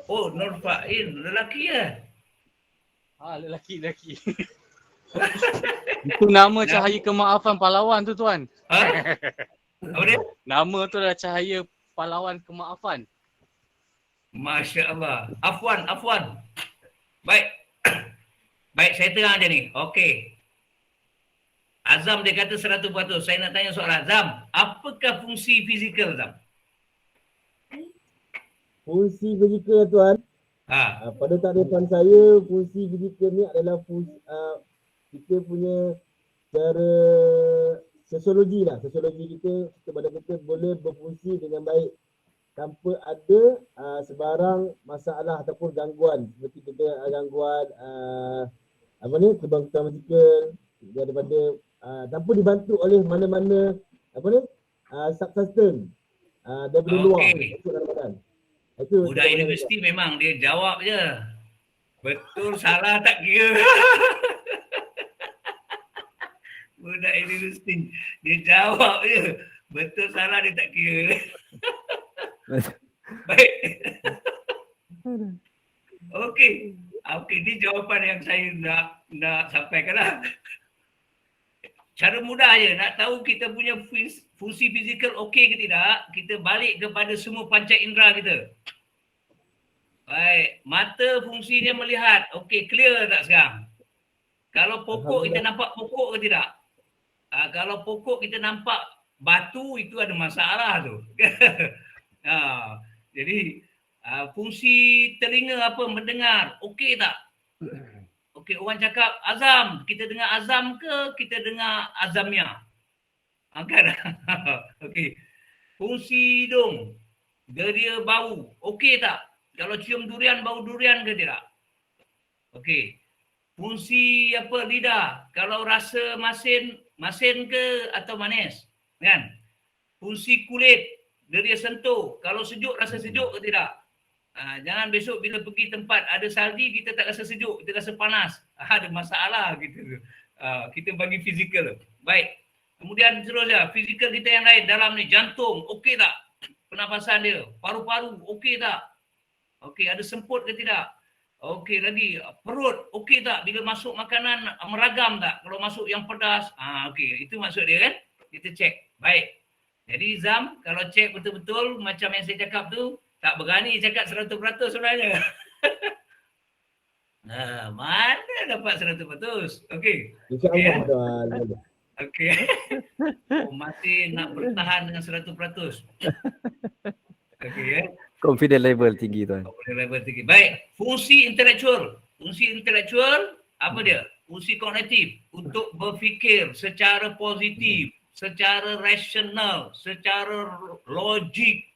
Oh, Nur Fain, lelaki ya? Lelaki. Itu nama cahaya kemaafan pahlawan tu Tuan. Apa dia? Nama tu adalah cahaya pahlawan kemaafan. Masya Allah. Afwan. Baik, saya terang je ni. Okey. Azam dia kata 100%. Saya nak tanya soalan. Azam, apakah fungsi fizikal Azam? Fungsi fizikal Tuan, pada takrifan saya, fungsi fizikal ni adalah kita punya cara sosiologi lah. Sosiologi kita badan kita boleh berfungsi dengan baik tanpa ada sebarang masalah ataupun gangguan. Seperti kita gangguan kebangkitan fizikal daripada tanpa dibantu oleh mana-mana subsystem daripada luar. Budak universiti memang dia jawab je. Betul salah tak kira. Budak universiti. Dia jawab je. Betul salah dia tak kira. Baik. Okey. Okey, ini jawapan yang saya nak sampaikan lah. Cara mudah je, nak tahu kita punya fungsi fizikal okey ke tidak, kita balik kepada semua panca indera kita. Baik, mata fungsinya melihat. Okey, clear tak sekarang? Kalau pokok kita nampak pokok ke tidak? Kalau pokok kita nampak batu, itu ada masalah tu. Jadi fungsi telinga apa? Mendengar. Okey tak? Okey, orang cakap azam. Kita dengar azam ke kita dengar azamnya? Kan? Okey. Fungsi hidung. Dia bau. Okey tak? Kalau cium durian, bau durian ke tidak? Okey. Fungsi apa? Lidah. Kalau rasa masin ke atau manis? Kan? Fungsi kulit. Dia sentuh. Kalau sejuk, rasa sejuk ke tidak? Jangan besok bila pergi tempat ada salji, kita tak rasa sejuk, kita rasa panas. Ada masalah gitu. Kita bagi fizikal. Baik. Kemudian seterusnya, fizikal kita yang lain dalam ni, jantung, okey tak? Pernafasan dia. Paru-paru, okey tak? Okey, ada semput ke tidak? Okey lagi, perut, okey tak? Bila masuk makanan, meragam tak? Kalau masuk yang pedas, okey, itu maksud dia kan? Kita cek. Baik. Jadi Zam, kalau cek betul-betul macam yang saya cakap tu, tak berani cakap 100% sebenarnya. Mana dapat 100%? Okey. InsyaAllah tuan. Okey. Masih nak bertahan dengan 100%. Okey ya. Confident level tinggi tuan. Confident level tinggi. Baik, fungsi intelektual. Fungsi intelektual apa dia? Fungsi kognitif untuk berfikir secara positif, secara rasional, secara logik,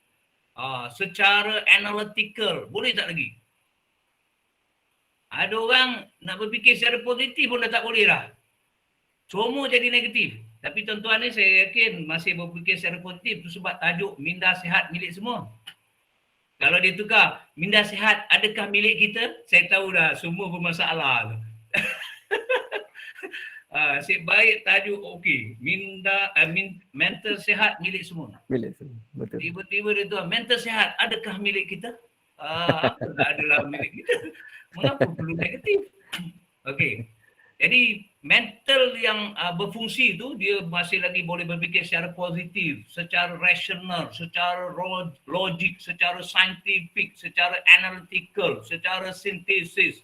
secara analytical. Boleh tak lagi? Ada orang nak berfikir secara positif pun dah tak boleh dah. Semua jadi negatif. Tapi tuan-tuan ni saya yakin masih berfikir secara positif tu sebab tajuk minda sihat milik semua. Kalau dia tukar, minda sihat adakah milik kita? Saya tahu dah semua bermasalah. Asyik baik tajuk okey. Mental sihat milik semua. Milik semua. Betul. Tiba-tiba dia tuan, mental sihat adakah milik kita? Tak adalah milik kita. Mengapa perlu negatif? Okey. Jadi mental yang berfungsi tu dia masih lagi boleh berfikir secara positif, secara rasional, secara logik, secara saintifik, secara analytical, secara sintesis,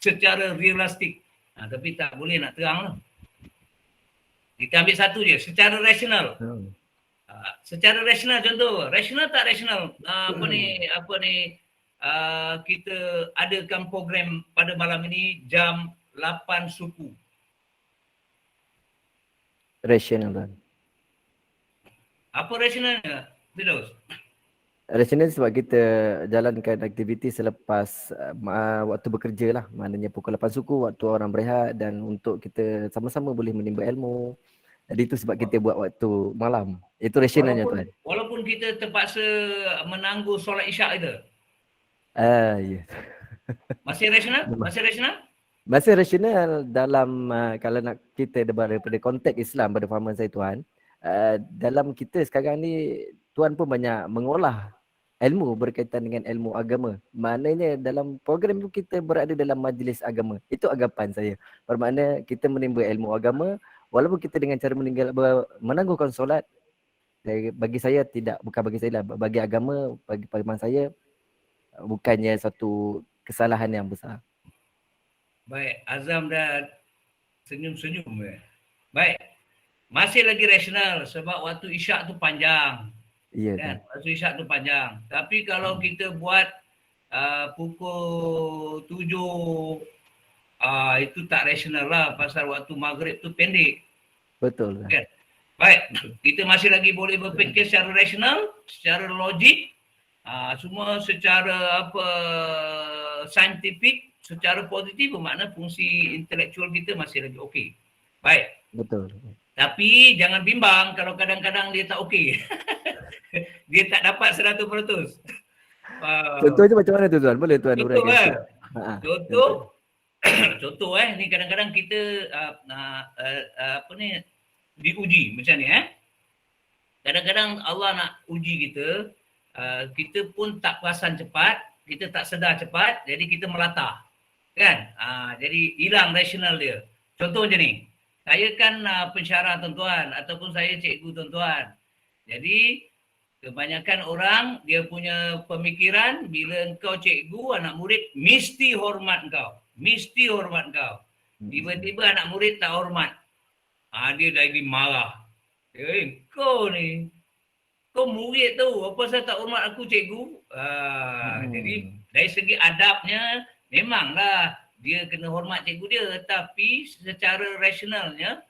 secara realistik. Tapi tak boleh nak terang lah. Kita ambil satu je, secara rasional. Secara rasional contoh, rasional tak rasional? Kita adakan program pada malam ini jam 8 suku. Rasional tuan. Apa rasionalnya? Firdaus? Rasional sebab kita jalankan aktiviti selepas waktu bekerja lah. Maknanya pukul 8 suku, waktu orang berehat dan untuk kita sama-sama boleh menimba ilmu. Jadi itu sebab kita buat waktu malam. Itu rasionalnya tuan. Walaupun kita terpaksa menangguh solat isyak itu. Ya. Masih rasional? Masih rasional? Masih rasional dalam kalau nak kita daripada konteks Islam pada fahaman saya tuan, dalam kita sekarang ni tuan pun banyak mengolah ilmu berkaitan dengan ilmu agama. Maknanya dalam program tu kita berada dalam majlis agama. Itu anggapan saya. Bermakna kita menimba ilmu agama walaupun kita dengan cara menangguhkan solat. Bagi saya tidak, bukan bagi saya lah, bagi agama, bagi pemahaman saya bukannya satu kesalahan yang besar. Baik, Azam dah senyum-senyum. Baik, masih lagi rasional sebab waktu isyak tu panjang. Ya kan? Waktu isyak tu panjang. Tapi kalau kita buat pukul 7, itu tak rasional lah pasal waktu maghrib tu pendek. Betul. Kan? Baik, kita masih lagi boleh berfikir secara rasional, secara logik, semua secara saintifik, secara positif bermakna fungsi intelektual kita masih lagi okey. Baik. Betul. Tapi jangan bimbang kalau kadang-kadang dia tak okey. Dia tak dapat 100%. Contohnya macam mana tu tuan? Boleh tuan Contoh uraikan? Contoh, contoh ni kadang-kadang kita apa ni diuji macam ni Kadang-kadang Allah nak uji kita, kita pun tak perasan cepat, kita tak sedar cepat, jadi kita melata. Kan? Jadi hilang rasional dia. Contoh macam ni. Saya kan pensyarah tuan-tuan ataupun saya cikgu tuan-tuan. Jadi kebanyakan orang dia punya pemikiran bila engkau cikgu, anak murid mesti hormat engkau. Mesti hormat engkau. Tiba-tiba anak murid tak hormat. Dia jadi marah. Kau ni, kau murid tu, apa saya tak hormat aku cikgu? Jadi dari segi adabnya, memanglah dia kena hormat cikgu dia. Tapi secara rasionalnya,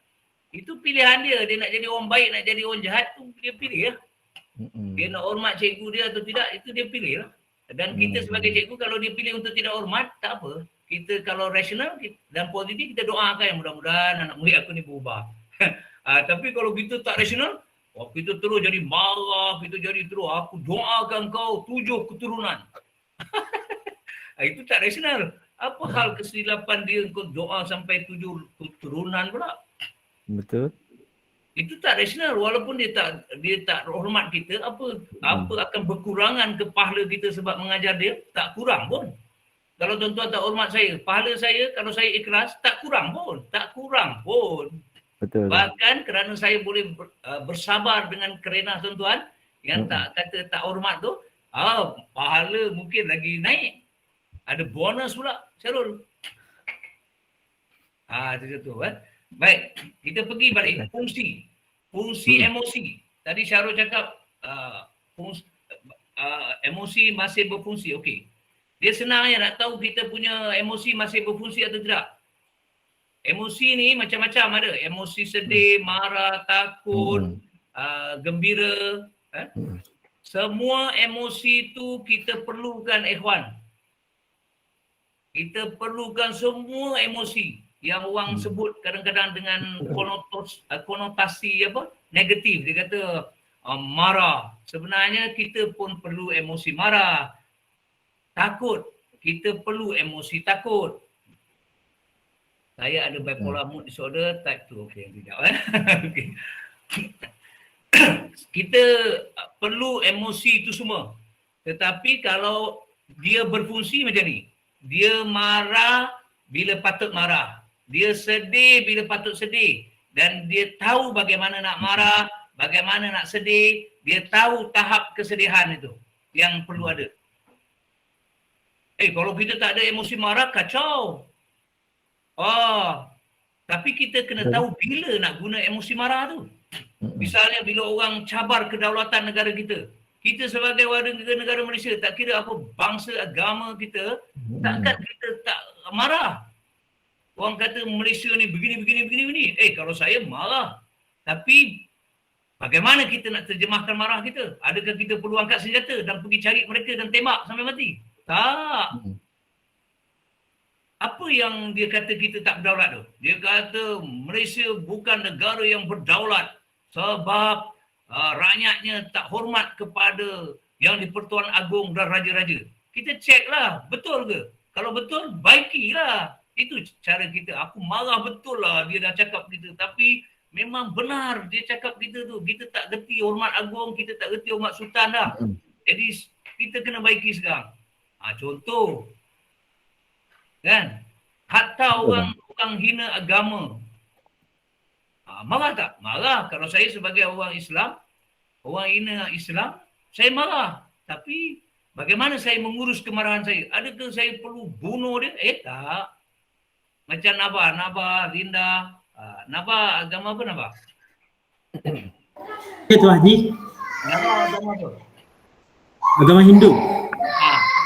itu pilihan dia. Dia nak jadi orang baik, nak jadi orang jahat tu dia pilih lah. Dia nak hormat cikgu dia atau tidak, itu dia pilih lah. Dan kita sebagai cikgu, kalau dia pilih untuk tidak hormat, tak apa. Kita kalau rasional dan positif, kita doakan mudah-mudahan anak murid aku ni berubah. Tapi kalau kita tak rasional, kita terus jadi marah, kita jadi terus aku doakan kau 7 keturunan. Itu tak rasional. Apa hal kesilapan dia kau doa sampai 7 keturunan pula? Betul. Itu tak rasional. Walaupun dia tak hormat kita, apa akan berkurangan ke pahala kita sebab mengajar dia? Tak kurang pun. Kalau tuan-tuan tak hormat saya, pahala saya kalau saya ikhlas tak kurang pun. Tak kurang pun. Betul. Bahkan kerana saya boleh bersabar dengan kerenah tuan-tuan yang tak kata tak hormat tu, pahala mungkin lagi naik. Ada bonus pula, Syarul. Macam tu. Baik, kita pergi balik. Fungsi emosi. Tadi Syarul cakap emosi masih berfungsi. Okey. Dia senang je nak tahu kita punya emosi masih berfungsi atau tidak. Emosi ni macam-macam ada. Emosi sedih, marah, takut, gembira. Semua emosi tu kita perlukan, ikhwan. Kita perlukan semua emosi yang orang sebut kadang-kadang dengan konotasi negatif. Dia kata marah. Sebenarnya kita pun perlu emosi marah. Takut. Kita perlu emosi takut. Saya ada bipolar mood disorder type 2. Okey, tidak. Okay. Kita perlu emosi itu semua. Tetapi kalau dia berfungsi macam ni, dia marah bila patut marah, dia sedih bila patut sedih, dan dia tahu bagaimana nak marah, bagaimana nak sedih, dia tahu tahap kesedihan itu yang perlu ada. Kalau kita tak ada emosi marah, kacau. Tapi kita kena tahu bila nak guna emosi marah tu. Misalnya bila orang cabar kedaulatan negara kita. Kita sebagai warga negara Malaysia, tak kira apa bangsa, agama kita, takkan kita tak marah. Orang kata Malaysia ni begini. Kalau saya marah. Tapi bagaimana kita nak terjemahkan marah kita? Adakah kita perlu angkat senjata dan pergi cari mereka dan tembak sampai mati? Tak. Apa yang dia kata kita tak berdaulat tu? Dia kata Malaysia bukan negara yang berdaulat sebab rakyatnya tak hormat kepada yang di-Pertuan Agong dan raja-raja. Kita ceklah, betul ke? Kalau betul, baikilah. Itu cara kita. Aku marah betul lah dia dah cakap kita. Tapi memang benar dia cakap kita tu. Kita tak gerti hormat Agong, kita tak gerti hormat Sultan dah. Jadi kita kena baiki sekarang. Contoh. Kan? Hatta orang hina agama. Marah tak? Marah. Kalau saya sebagai orang Islam, orang hina Islam, saya marah. Tapi bagaimana saya mengurus kemarahan saya? Adakah saya perlu bunuh dia? Tak. Macam Nabah, Linda. Nabah agama apa Nabah? Tuan Haji. Nabah agama apa? Agama Hindu.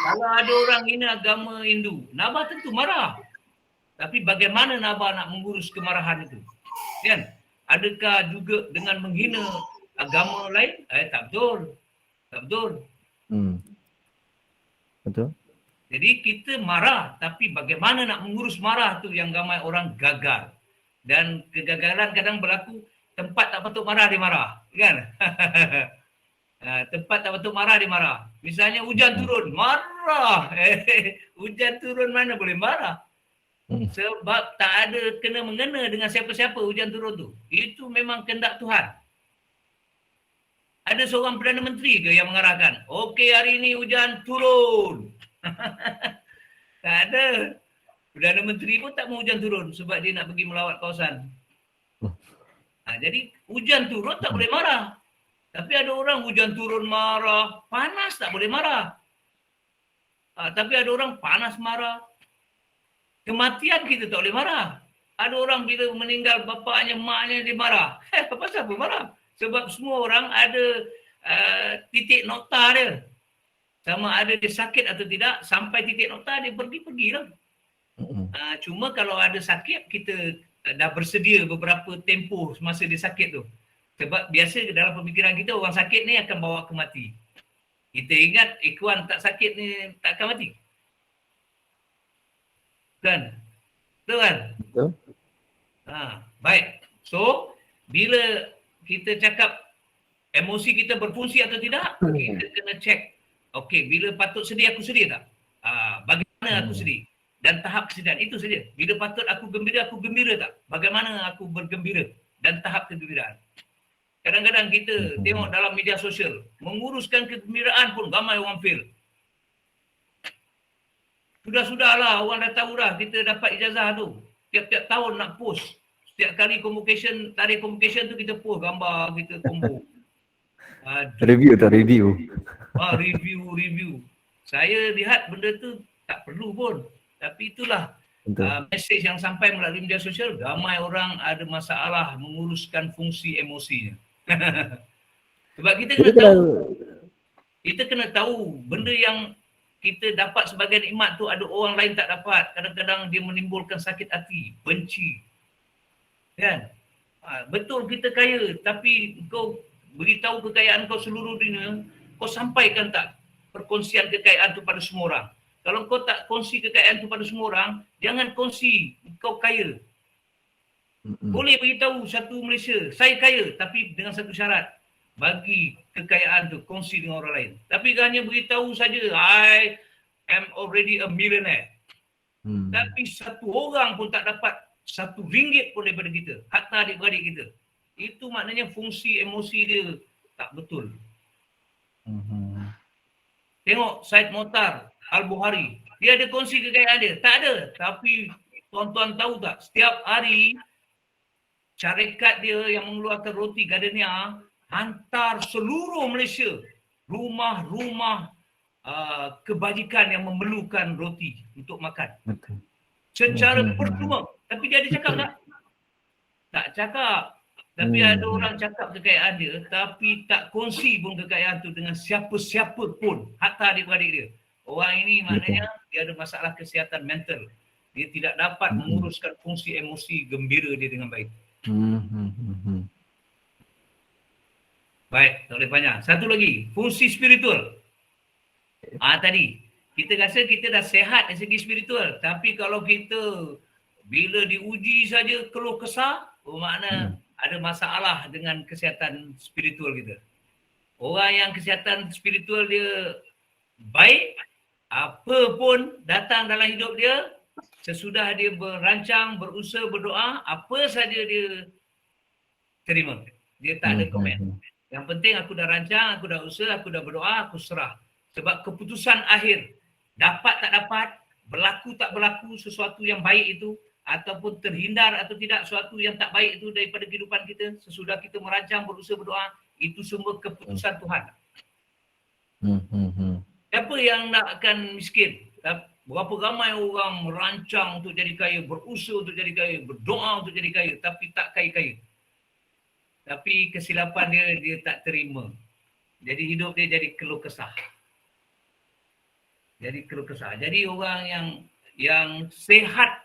Kalau ada orang hina agama Hindu, Nabah tentu marah. Tapi bagaimana Nabah nak mengurus kemarahan itu? Kan? Adakah juga dengan menghina agama lain? Tak betul. Tak betul. Betul. Jadi kita marah, tapi bagaimana nak mengurus marah tu yang ramai orang gagal. Dan kegagalan kadang berlaku tempat tak patut marah, dia marah. Kan? Tempat tak patut marah, dia marah. Misalnya hujan turun, marah. Hujan turun mana boleh marah. Sebab tak ada kena-mengena dengan siapa-siapa hujan turun tu. Itu memang kehendak Tuhan. Ada seorang Perdana Menteri ke yang mengarahkan? Okey, hari ini hujan turun. Tak ada. Perdana Menteri pun tak mau hujan turun sebab dia nak pergi melawat kawasan. Jadi hujan turun tak boleh marah. Tapi ada orang hujan turun marah, panas tak boleh marah. Tapi ada orang panas marah. Kematian kita tak boleh marah. Ada orang bila meninggal bapaknya, maknya dia marah. Pasal apa marah? Sebab semua orang ada titik nokta dia. Sama ada dia sakit atau tidak, sampai titik nokta dia pergilah. Cuma kalau ada sakit, kita dah bersedia beberapa tempoh semasa dia sakit tu. Sebab biasa dalam pemikiran kita, orang sakit ni akan bawa ke mati. Kita ingat ikhwan tak sakit ni tak akan mati. Kan? Betul kan? Betul. Baik. So, bila kita cakap emosi kita berfungsi atau tidak, kita kena check. Okey, bila patut sedih, aku sedih tak? Bagaimana aku sedih? Dan tahap kesedihan, itu saja. Bila patut aku gembira tak? Bagaimana aku bergembira? Dan tahap kegembiraan. Kadang-kadang kita tengok dalam media sosial, menguruskan kegembiraan pun ramai orang fail. Sudah-sudahlah, orang dah tahu dah kita dapat ijazah tu. Tiap-tiap tahun nak post. Setiap kali convocation, tarikh convocation tu kita post gambar kita combo. Review tak review? Review. Saya lihat benda tu tak perlu pun. Tapi itulah mesej yang sampai melalui media sosial. Ramai orang ada masalah menguruskan fungsi emosinya. Sebab kita kena tahu benda yang kita dapat sebagai nikmat tu ada orang lain tak dapat. Kadang-kadang dia menimbulkan sakit hati, benci. Kan? Betul kita kaya, tapi kau beritahu kekayaan kau seluruh dunia, kau sampaikan tak perkongsian kekayaan tu pada semua orang. Kalau kau tak kongsi kekayaan tu pada semua orang, jangan kongsi kau kaya. Boleh beritahu satu Malaysia, saya kaya, tapi dengan satu syarat. Bagi kekayaan tu, kongsi dengan orang lain. Tapi hanya beritahu saja, I am already a millionaire. Tapi satu orang pun tak dapat RM1 pun daripada kita. Hatta adik-beradik kita. Itu maknanya fungsi emosi dia tak betul. Tengok Syed Mokhtar Al-Bukhari. Dia ada kongsi kekayaan dia? Tak ada. Tapi tuan-tuan tahu tak, setiap hari syarikat dia yang mengeluarkan roti Gardenia hantar seluruh Malaysia rumah-rumah kebajikan yang memerlukan roti untuk makan. Betul. Secara percuma. Tapi dia ada cakap tak? Tak cakap. Tapi ada orang cakap kekayaan dia, tapi tak kongsi pun kekayaan tu dengan siapa-siapa pun, hatta adik-beradik dia. Orang ini maknanya dia ada masalah kesihatan mental. Dia tidak dapat menguruskan fungsi emosi gembira dia dengan baik. Baik, tak boleh panjang. Satu lagi, fungsi spiritual. Tadi, kita rasa kita dah sehat dari segi spiritual. Tapi kalau kita bila diuji saja keluh kesah, makna ada masalah dengan kesihatan spiritual kita. Orang yang kesihatan spiritual dia baik, apa pun datang dalam hidup dia, sesudah dia berancang, berusaha, berdoa, apa saja dia terima. Dia tak ada komen. Yang penting aku dah rancang, aku dah usaha, aku dah berdoa, aku serah. Sebab keputusan akhir, dapat tak dapat, berlaku tak berlaku sesuatu yang baik itu, ataupun terhindar atau tidak sesuatu yang tak baik itu daripada kehidupan kita, sesudah kita merancang, berusaha, berdoa, itu semua keputusan Tuhan. Siapa yang nakkan miskin? Berapa ramai orang merancang untuk jadi kaya, berusaha untuk jadi kaya, berdoa untuk jadi kaya, tapi tak kaya-kaya. Tapi kesilapan dia tak terima. Jadi hidup dia jadi keluh kesah. Jadi orang yang sehat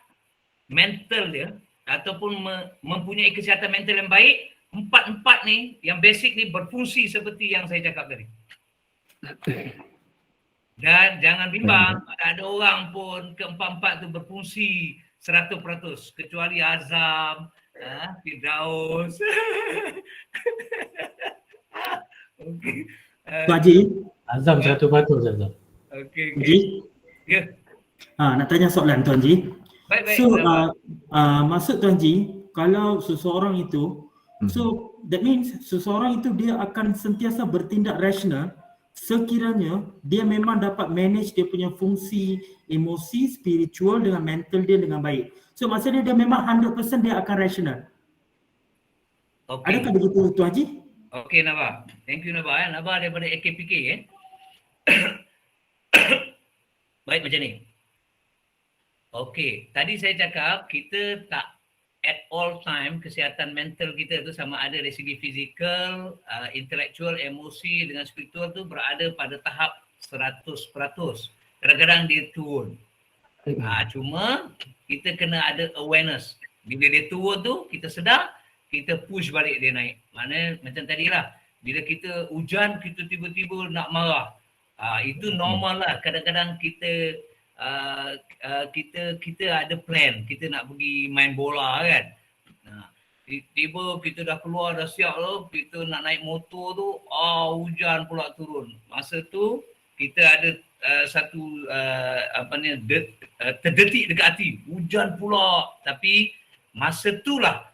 mental dia ataupun mempunyai kesihatan mental yang baik, empat-empat ni yang basic ni berfungsi seperti yang saya cakap tadi. Dan jangan bimbang, ada orang pun keempat-empat tu berfungsi 100% kecuali Azam, Firdaus. Okey. Tuan Haji, Azam 100% Azam. Okey, Haji, okey. Ya. nak tanya soalan Tuan Haji. Baik, baik. So, Sabar. maksud Tuan Haji, kalau seseorang itu, so that means seseorang itu dia akan sentiasa bertindak rasional sekiranya dia memang dapat manage dia punya fungsi emosi, spiritual dengan mental dia dengan baik. So, maksudnya dia memang 100% dia akan rasional. Okey. Adakah begitu Tuan Haji? Okey, Naba. Thank you, Naba. Naba daripada AKPK. Baik, macam ni. Okey, tadi saya cakap kita tak at all time kesihatan mental kita tu sama ada dari segi fizikal, intellectual, emosi dengan spiritual tu berada pada tahap 100%. Kadang-kadang dia turun. Cuma kita kena ada awareness. Bila dia turun tu, kita sedar, kita push balik dia naik. Mana macam tadilah, bila kita hujan, kita tiba-tiba nak marah. Itu normal lah. Kadang-kadang kita kita ada plan, kita nak pergi main bola kan. Tiba kita dah keluar, dah siap tu, kita nak naik motor tu, hujan pula turun. Masa tu kita ada satu terdetik dekat hati, hujan pula. Tapi masa itulah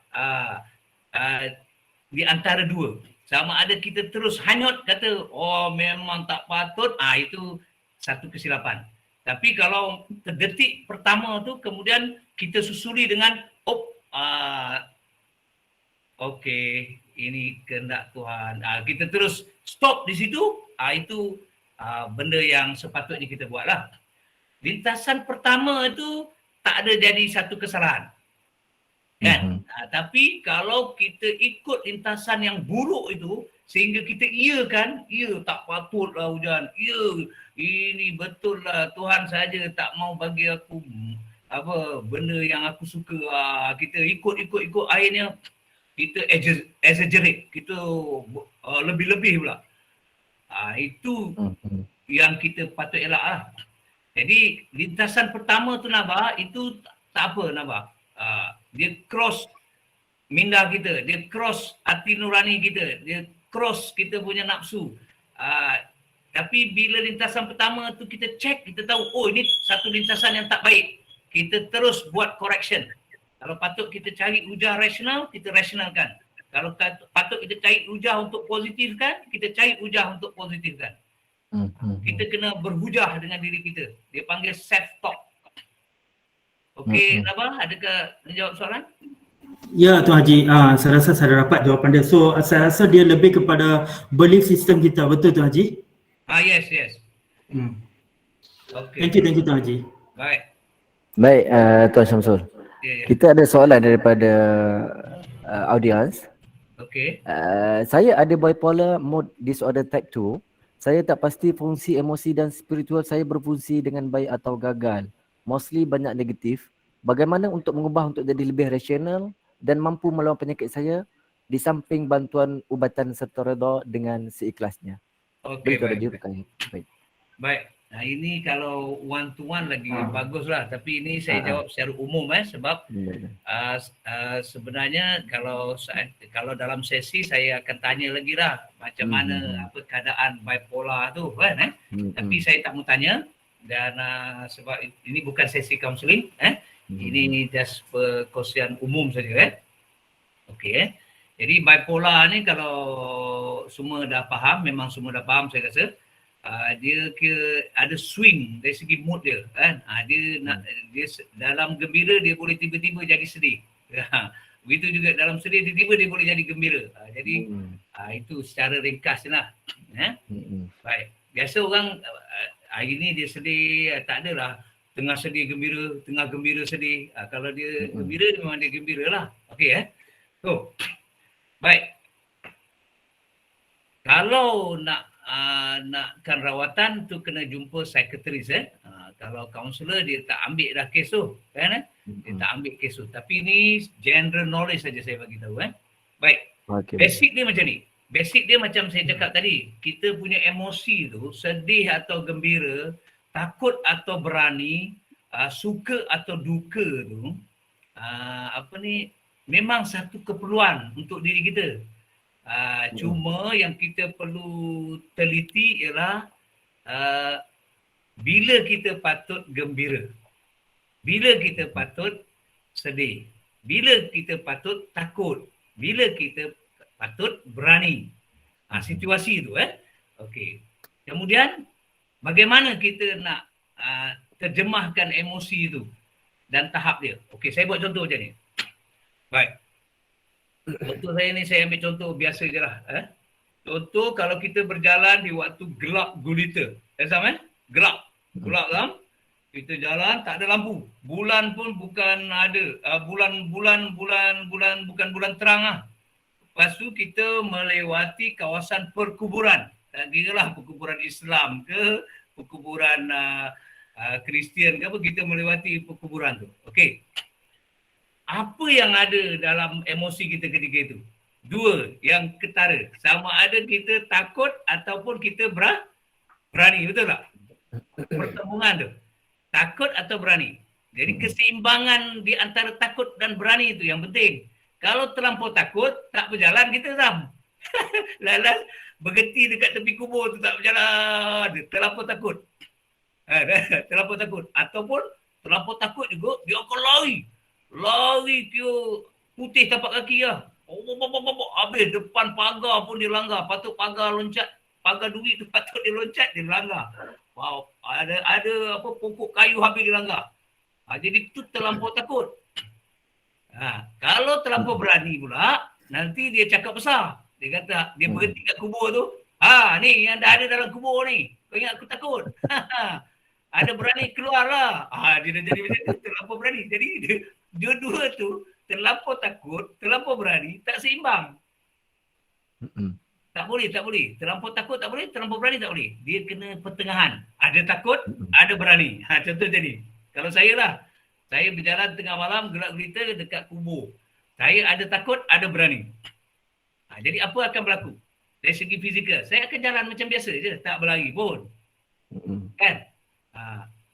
di antara dua, sama ada kita terus hanyut kata memang tak patut, itu satu kesilapan. Tapi kalau terdetik pertama tu kemudian kita susuli dengan okey, ini kehendak Tuhan. Kita terus stop di situ, itu benda yang sepatutnya kita buatlah. Lintasan pertama itu tak ada jadi satu kesalahan. Kan? Tapi kalau kita ikut lintasan yang buruk itu sehingga kita iakan, tak patutlah hujan. Ini betul lah, Tuhan saja tak mau bagi aku benda yang aku suka. Kita ikut akhirnya kita exaggerate, kita lebih-lebih pula. Itu yang kita patut elak lah. Jadi lintasan pertama tu Naba, itu tak apa Naba. Dia cross minda kita, dia cross hati nurani kita, dia cross kita punya nafsu. Tapi bila lintasan pertama tu kita check, kita tahu ini satu lintasan yang tak baik, kita terus buat correction. Kalau patut kita cari hujah rasional, kita rasionalkan. Kalau patut kita cari hujah untuk positifkan, kita cari hujah untuk positifkan. Kita kena berhujah dengan diri kita. Dia panggil self-talk. Okey, Naba, adakah menjawab soalan? Ya Tuan Haji, saya rasa saya dapat jawapan dia. So saya rasa dia lebih kepada belief system kita, betul Tuan Haji? Yes. Okay. Thank you Tuan Haji. Baik, Tuan Syamsul. Yeah. Kita ada soalan daripada audience. Okey. Saya ada bipolar mode disorder type 2. Saya tak pasti fungsi emosi dan spiritual saya berfungsi dengan baik atau gagal. Mostly banyak negatif. Bagaimana untuk mengubah untuk jadi lebih rasional dan mampu melawan penyakit saya di samping bantuan ubatan serta redha dengan seikhlasnya. Okey, baik. Baik. Nah, ini kalau one to one lagi baguslah, tapi ini saya jawab secara umum sebab sebenarnya kalau dalam sesi saya akan tanya lagi lah macam mana apa keadaan bipolar tu kan tapi saya tak mau tanya dan sebab ini bukan sesi counselling ini just perkongsian umum saja okey jadi bipolar ni kalau semua dah faham, memang semua dah faham saya rasa. Dia kira ada swing dari segi mood dia kan. Dia dalam gembira dia boleh tiba-tiba jadi sedih. Begitu juga dalam sedih tiba-tiba dia boleh jadi gembira. Jadi itu secara ringkas lah. Baik. Biasa orang hari ni dia sedih, tak adalah tengah sedih gembira, tengah gembira sedih. Kalau dia gembira memang dia gembira lah. Okey So, baik. Kalau nakkan rawatan tu kena jumpa psikiatris kalau kaunselor dia tak ambil dah kes tu kan dia tak ambil kes tu, tapi ni general knowledge saja saya bagi tahu baik. Basic dia macam ni, basic dia macam saya cakap tadi, kita punya emosi tu sedih atau gembira, takut atau berani, suka atau duka tu memang satu keperluan untuk diri kita. Cuma yang kita perlu teliti ialah bila kita patut gembira, bila kita patut sedih, bila kita patut takut, bila kita patut berani. Situasi itu. Okey. Kemudian bagaimana kita nak terjemahkan emosi itu dan tahap dia. Okey, saya buat contoh macam ni. Baik. Contoh saya ni, saya ambil contoh biasa je lah. Contoh kalau kita berjalan di waktu gelap gulita. Sama gelap. Gelap kan? Kita jalan tak ada lampu. Bulan pun bukan ada. Bulan bukan bulan terang lah. Lepas tu kita melewati kawasan perkuburan. Tak kira lah perkuburan Islam ke, perkuburan Kristian ke apa, kita melewati perkuburan tu. Okey. Apa yang ada dalam emosi kita ketika itu? Dua yang ketara. Sama ada kita takut ataupun kita berani. Betul tak? Pertembungan tu. Takut atau berani. Jadi keseimbangan di antara takut dan berani itu yang penting. Kalau terlampau takut, tak berjalan, kita ram. Lalas berhenti dekat tepi kubur tu tak berjalan. Terlampau takut. Terlampau takut. Ataupun terlampau takut juga, dia akan lari. Lari dia putih tapak kaki lah. Habis depan pagar pun dia langgar. Patut pagar loncat. Pagar duit tu patut dia loncat, dia langgar. Wow, ada apa pokok kayu habis dia langgar. Jadi tu terlampau takut. Kalau terlampau berani pula, nanti dia cakap besar. Dia kata, dia berhenti kat kubur tu. Ni yang dah ada dalam kubur ni. Kau ingat aku takut? Ada berani keluar lah. Dia dah jadi macam tu, terlampau berani. Jadi dua-dua tu, terlampau takut, terlampau berani, tak seimbang. Tak boleh. Terlampau takut tak boleh, terlampau berani tak boleh. Dia kena pertengahan. Ada takut, ada berani. Contoh jadi. Kalau saya lah, saya berjalan tengah malam, gelap gulita dekat kubur. Saya ada takut, ada berani. Jadi apa akan berlaku? Dari segi fizikal, saya akan jalan macam biasa je, tak berlari pun. Kan?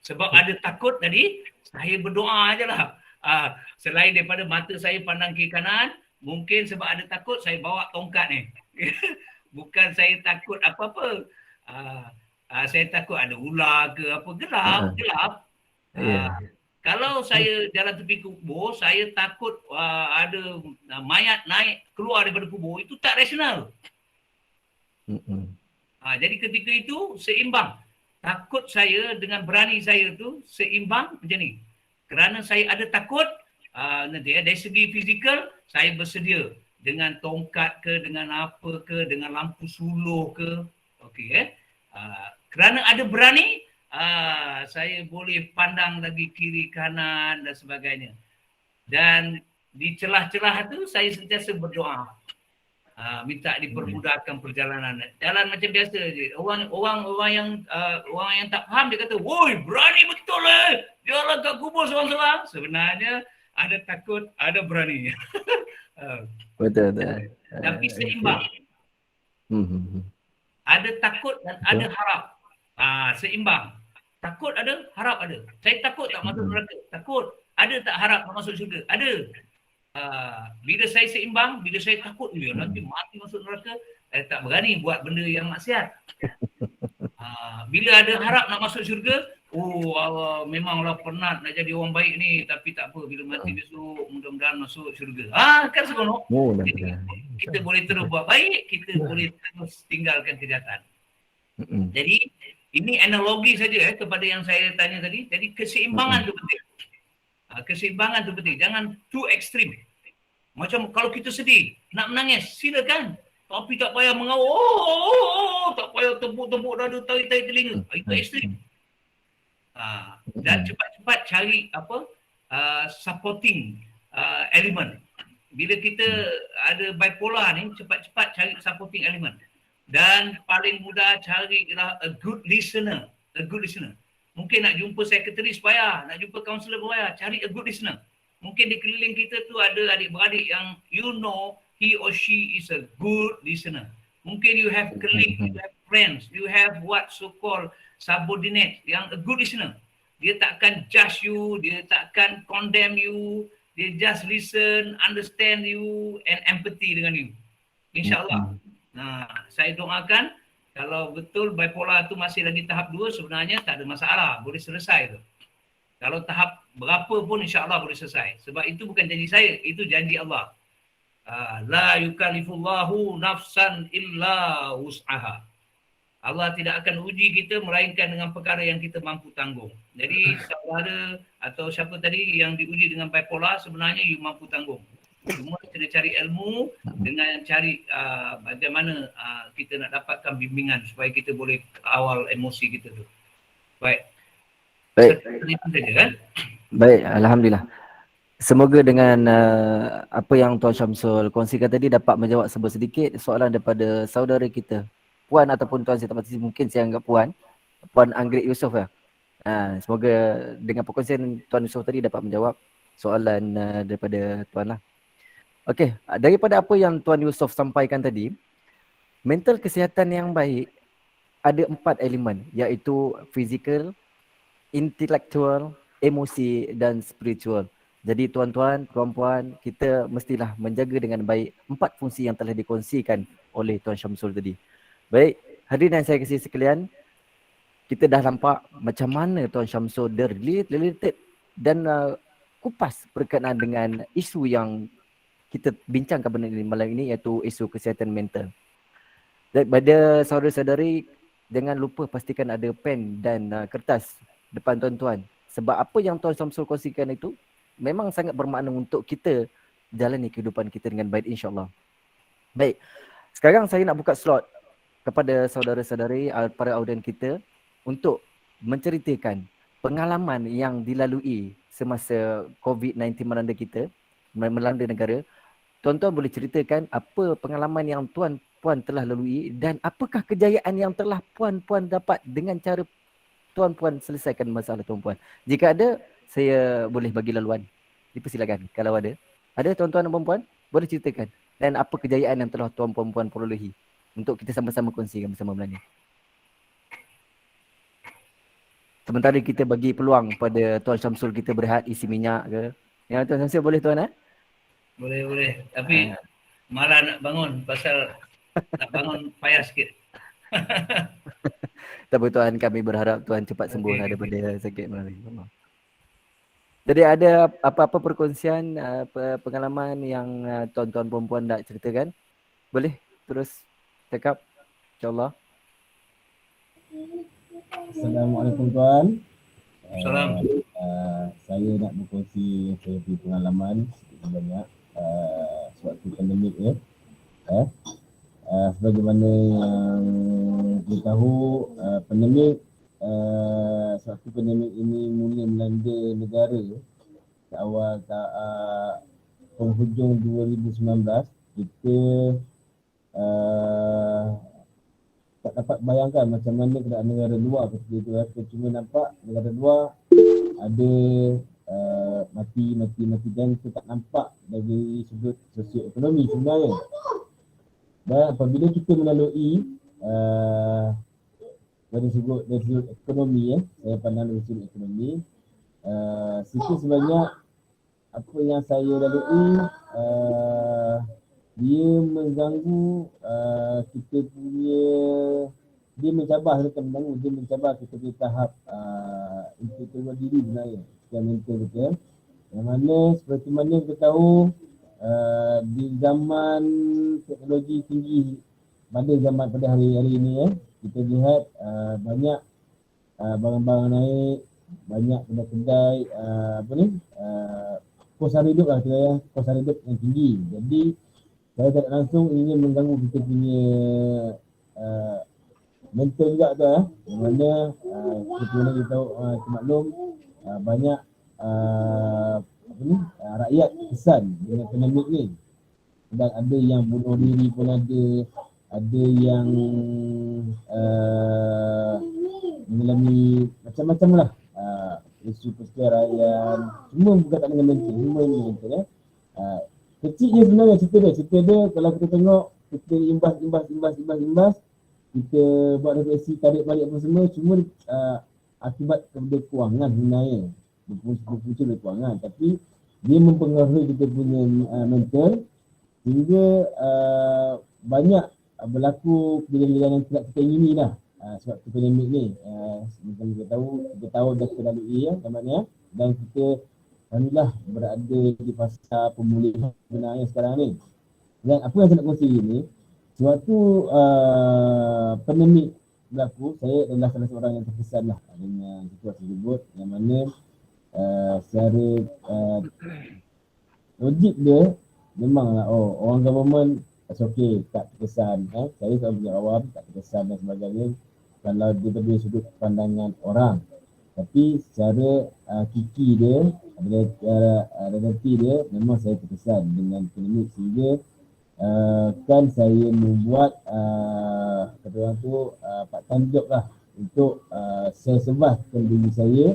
Sebab ada takut tadi, saya berdoa je lah. Selain daripada mata saya pandang kiri kanan, mungkin sebab ada takut, saya bawa tongkat ni. Bukan saya takut apa-apa. Saya takut ada ular ke apa. Gelap. Kalau saya jalan tepi kubur, saya takut ada mayat naik keluar daripada kubur, itu tak rasional. Jadi ketika itu seimbang. Takut saya dengan berani saya tu seimbang macam ni. Kerana saya ada takut, dari segi fizikal, saya bersedia dengan tongkat ke, dengan apa ke, dengan lampu suluh ke. Okey, kerana ada berani, saya boleh pandang lagi kiri kanan dan sebagainya. Dan di celah-celah tu saya sentiasa berdoa. Minta dipermudahkan perjalanan. Jalan macam biasa je. Orang yang tak faham dia kata, "Woi, berani betul jalan kat kubur seorang-seorang." Sebenarnya ada takut, ada berani. Betul. Tapi seimbang. Ada takut dan ada harap. Seimbang. Takut ada, harap ada. Saya takut tak masuk neraka. Takut. Ada tak harap nak masuk syurga? Ada. Bila saya seimbang, bila saya takut, nanti mati masuk neraka, saya tak berani buat benda yang maksiat. Bila ada harap nak masuk syurga, Allah, memanglah penat nak jadi orang baik ni, tapi tak apa, bila mati besok mudah-mudahan masuk syurga. Kan seronok. Jadi kita boleh terus buat baik, kita boleh terus tinggalkan kejahatan. Jadi ini analogi saja kepada yang saya tanya tadi. Jadi keseimbangan tu penting. Keseimbangan tu penting. Jangan too ekstrim. Macam kalau kita sedih, nak menangis, silakan. Tapi tak payah mengawal. Tak payah tepuk-tepuk dada, tarik-tarik telinga. Itu ekstrim. Dan cepat-cepat cari supporting element. Bila kita ada bipolar ni, cepat-cepat cari supporting element. Dan paling mudah carilah a good listener. Mungkin nak jumpa secretary payah, nak jumpa kaunselor payah, cari a good listener. Mungkin di keliling kita tu ada adik-beradik yang he or she is a good listener. Mungkin you have colleagues, you have friends, you have what so-called subordinate yang a good listener. Dia takkan judge you, dia takkan condemn you, dia just listen, understand you and empathy dengan you. InsyaAllah. Saya doakan kalau betul bipolar tu masih lagi tahap 2, sebenarnya tak ada masalah, boleh selesai tu. Kalau tahap berapa pun insya-Allah boleh selesai. Sebab itu bukan janji saya, itu janji Allah. La yukallifullahu nafsan illa wus'aha. Allah tidak akan uji kita melainkan dengan perkara yang kita mampu tanggung. Jadi saudara atau siapa tadi yang diuji dengan bipolar, sebenarnya you mampu tanggung. Cuma kena cari ilmu dengan cari bagaimana kita nak dapatkan bimbingan supaya kita boleh kawal emosi kita tu. Baik. Itu saja kan? Baik, alhamdulillah. Semoga dengan apa yang Tuan Syamsul kongsikan tadi dapat menjawab sedikit soalan daripada saudara kita, Puan ataupun Tuan Siti, mungkin saya anggap Puan Anggrek Yusof ya. Semoga dengan perkongsian Tuan Yusof tadi dapat menjawab soalan daripada Tuan lah. Okey, daripada apa yang Tuan Yusof sampaikan tadi, mental kesihatan yang baik ada 4 elemen, iaitu fizikal, intelektual, emosi dan spiritual. Jadi tuan-tuan, puan-puan, kita mestilah menjaga dengan baik 4 fungsi yang telah dikongsikan oleh Tuan Syamsul tadi. Baik, hadirin yang saya kasihi sekalian, kita dah nampak macam mana Tuan Syamsul related dan kupas berkenaan dengan isu yang kita bincangkan malam ini, iaitu isu kesihatan mental. Daripada saudara-saudari, jangan lupa pastikan ada pen dan kertas depan tuan-tuan. Sebab apa yang Tuan Syamsul kongsikan itu memang sangat bermakna untuk kita jalani kehidupan kita dengan baik, insya-Allah. Baik, sekarang saya nak buka slot kepada saudara-saudari, para audien kita untuk menceritakan pengalaman yang dilalui semasa COVID-19 melanda negara. Tuan-tuan boleh ceritakan apa pengalaman yang tuan-puan telah lalui dan apakah kejayaan yang telah puan-puan dapat dengan cara tuan-puan selesaikan masalah tuan-puan. Jika ada, saya boleh bagi laluan. Dipersilakan kalau ada. Ada tuan-tuan dan puan-puan? Boleh ceritakan. Dan apa kejayaan yang telah tuan-puan perolehi untuk kita sama-sama kongsikan bersama malam ni. Sementara kita bagi peluang pada Tuan Syamsul kita berehat, isi minyak ke. Ya, Tuan Syamsul boleh tuan Boleh. Tapi malah nak bangun pasal nak bangun payah sikit. Tak apa tuan, kami berharap tuan cepat sembuh daripada sakit malam ni. Jadi ada apa-apa perkongsian pengalaman yang tuan-tuan perempuan nak ceritakan? Boleh terus cakap, insya-Allah. Assalamualaikum tuan. Salam. Saya nak berkongsi saya punya pengalaman sedikit banyak sewaktu pandemik ya. Sebagaimana yang kita tahu, pandemik sewaktu pandemik ini mula melanda negara awal penghujung 2019, kita tak dapat bayangkan macam mana keadaan negara luar ketika itu. Kita cuma nampak negara luar ada mati dan kita tak nampak dari sudut sosioekonomi sebenarnya. Dan apabila kita melalui dari sudut ekonomi saya pandang dari sudut ekonomi, situ sebenarnya apa yang saya lalui dia mengganggu kita punya, dia mencabar kita di tahap untuk keluar diri sebenarnya secara mental kita. Yang mana seperti mana kita tahu di zaman teknologi tinggi pada hari ini kita lihat banyak barang-barang naik, banyak kedai-kedai kos hari hidup kos hari hidup yang tinggi. Jadi saya tak langsung ingin mengganggu kita punya mental juga tu yang mana kita tahu maklum banyak rakyat kesan dengan pandemik ni. Dan ada yang bunuh diri pun ada yang mengalami macam-macam lah isu perceraian, semua berkaitan dengan mental, kecil je sebenarnya cerita dia kalau kita tengok, kita imbas, kita buat refleksi, tarik balik apa semua, cuma akibat kepada kewangan sebenarnya, berpunca dari kewangan, tapi dia mempengaruhi kita punya mental sehingga banyak berlaku kejadian yang tidak kita ingini lah sebab pandemik ni. Macam kita tahu, 3 tahun dah kita lalui ya, tamatnya, dan kita alhamdulillah berada di fasa pemulihan sebenarnya sekarang ni. Dan apa yang saya nak kongsi ni, sewaktu pandemik berlaku, saya adalah salah seorang yang terkesan lah dengan situasi tersebut, yang mana secara logik dia memanglah orang government okay, tak terkesan. Saya sebagai awam tak terkesan dan sebagainya kalau daripada sudut pandangan orang. Tapi secara kiki dia, realiti dia, memang saya terkesan dengan pandemik sehingga kan saya membuat kata orang tu part time job lah untuk saya survivekan diri saya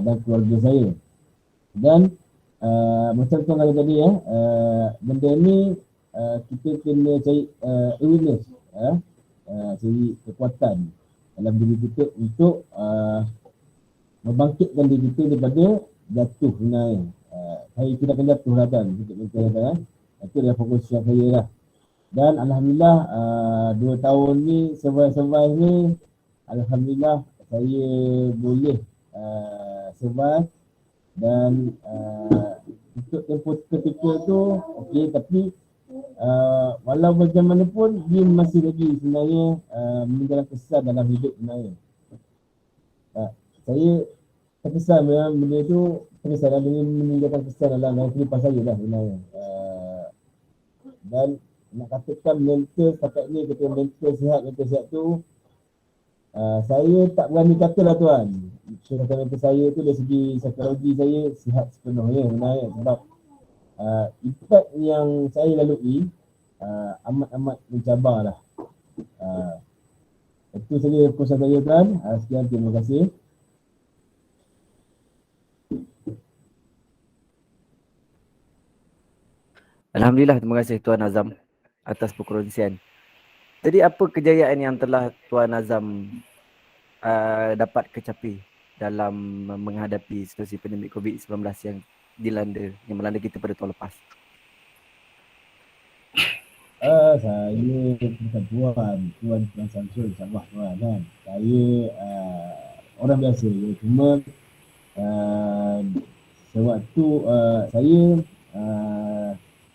dan keluarga saya. Dan macam tuan kata tadi benda ni kita kena cari awareness, cari kekuatan dalam diri kita untuk membangkitkan diri kita daripada jatuh sebenarnya. Saya tidak akan jatuh lah kan, itu adalah fokus yang saya lah. Dan alhamdulillah 2 tahun ni survive ni, alhamdulillah saya boleh survive. Dan untuk tempoh ketika tu okey, tapi walau bagaimanapun dia masih lagi sebenarnya meninggalkan kesan dalam hidup sebenarnya. Saya terkesan dengan benda tu, terkesan dengan meninggalkan kesan dalam kehidupan saya lah sebenarnya. Dan nak katakan mental setakat ni, kata mental sihat tu, saya tak berani kata lah tuan. Mental saya tu dari segi psikologi saya sihat sepenuhnya sebenarnya, sebab impact yang saya lalui amat-amat mencabar lah. Itu saja pesan saya tuan. Sekian, terima kasih. Alhamdulillah, terima kasih Tuan Azam atas perkongsian. Jadi apa kejayaan yang telah Tuan Azam dapat kecapi dalam menghadapi situasi pandemik COVID-19 yang melanda kita pada tahun lepas? Saya bukan Tuan Samsul, insyaAllah tuan kan. Saya orang biasa, cuma sewaktu saya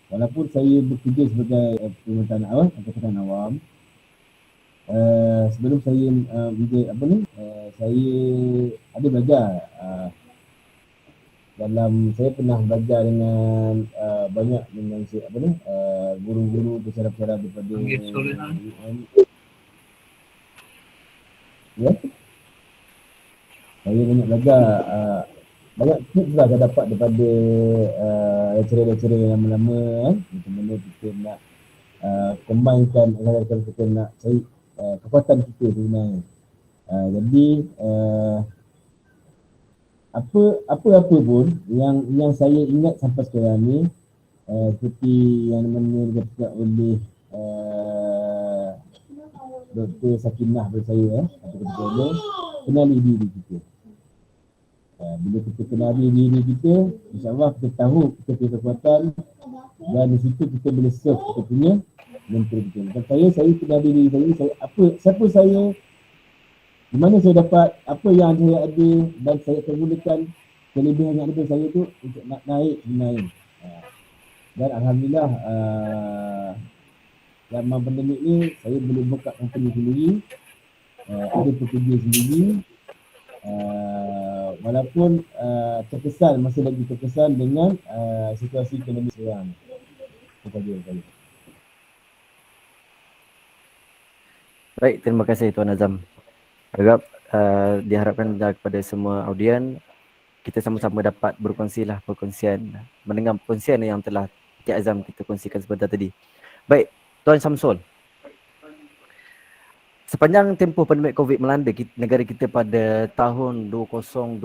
walaupun saya bekerja sebagai perkhidmatan awam, sebelum saya saya ada belajar saya pernah belajar dengan banyak dengan guru-guru pesara-pesara daripada ya. Saya banyak belajar banyak tips lah saya dapat daripada lecturer-lecturer yang lama-lama macam mana kita nak combine-kan, kalau kita nak cari kekuatan kita sebenarnya. Jadi apa-apa pun yang saya ingat sampai sekarang ni, seperti yang mana dikatakan oleh Dr. Sakinah pada saya, kata-kata kenali diri kita. Bila kita kenali diri kita, insyaAllah kita tahu kita punya kekuatan, dan di situ kita boleh serve kita punya mentor kita. Dan saya kenali diri saya, siapa saya, di mana saya dapat, apa yang saya ada, dan saya akan gunakan kelebihan yang ada pada saya tu untuk nak naik sebenarnya. Dan alhamdulillah dalam pandemik ni saya boleh buka company sendiri, ada pekerja sendiri, walaupun terkesan, masih lagi terkesan dengan situasi ekonomi sekarang. Itu saja. Baik, terima kasih Tuan Azam. Harap diharapkan kepada semua audien kita sama-sama dapat perkongsian, mendengar perkongsian yang telah Cik Azam kita kongsikan sebentar tadi. Baik, Tuan Samsul. Sepanjang tempoh pandemik COVID melanda negara kita pada tahun 2020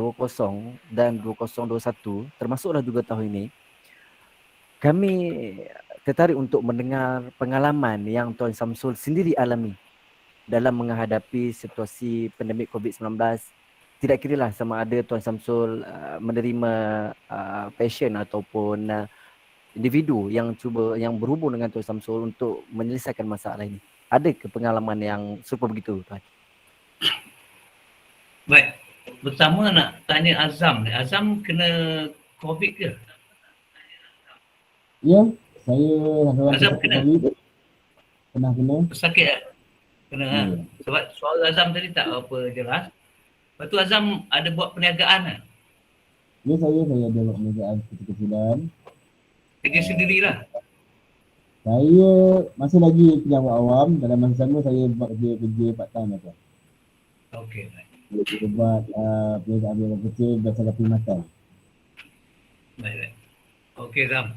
dan 2021, termasuklah juga tahun ini, kami tertarik untuk mendengar pengalaman yang Tuan Samsul sendiri alami dalam menghadapi situasi pandemik COVID-19. Tidak kiralah sama ada Tuan Samsul menerima passion ataupun individu yang berhubung dengan Tuan Samsul untuk menyelesaikan masalah ini? Ada ke pengalaman yang serupa begitu, Tuan? Baik. Pertama nak tanya Azam. Azam kena COVID ke? Ya, saya Azam kena? Pernah kena. Sakit tak? Kena Ya. Sebab suara Azam tadi tak apa jelas. Lepas tu Azam ada buat perniagaan tak? Ya, saya ada buat perniagaan kecil-kecilan. Kerja sendirilah. Saya masih lagi pejabat awam. Dalam masa sama saya buat kerja part time apa. Okey, baik. Saya buat perniagaan kecil berdasarkan perkhidmatan. Baik. Okey, Azam.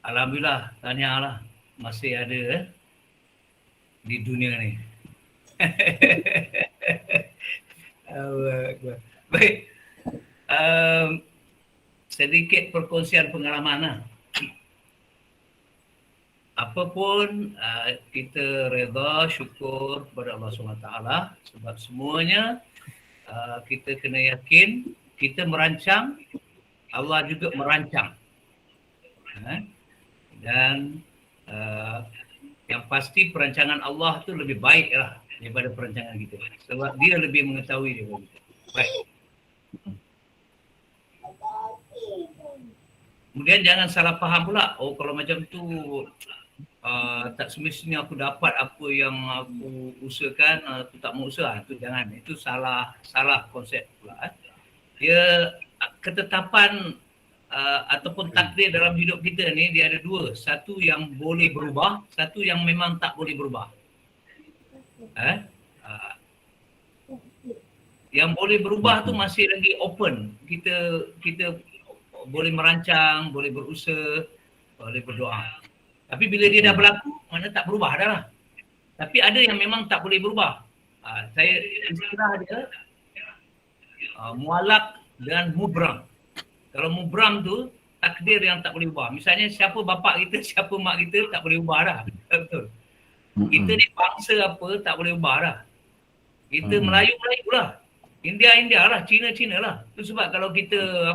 Alhamdulillah, tahniahlah masih ada di dunia ni. Allah Akbar. Baik. Sedikit perkongsian pengalaman lah. Apapun kita reda, syukur kepada Allah SWT sebab semuanya kita kena yakin kita merancang, Allah juga merancang. Dan yang pasti perancangan Allah tu lebih baik lah daripada perancangan kita sebab dia lebih mengetahui daripada kita. Baik. Kemudian jangan salah faham pula, oh kalau macam tu tak semestinya aku dapat apa yang aku usahakan, aku tak mau usaha. Itu jangan, itu salah konsep pula. Dia ketetapan ataupun takdir dalam hidup kita ni dia ada dua. Satu yang boleh berubah, satu yang memang tak boleh berubah. Yang boleh berubah tu masih lagi open. Kita boleh merancang, boleh berusaha, boleh berdoa. Tapi bila dia dah berlaku, mana tak berubah dah lah. Tapi ada yang memang tak boleh berubah. Saya istilah dia mualak dan mubram. Kalau mubram tu takdir yang tak boleh ubah. Misalnya siapa bapa kita, siapa mak kita tak boleh ubah dah. Betul. Kita ni bangsa apa tak boleh ubah dah. Kita Melayu lah. India lah, Cina lah. Itu sebab kalau kita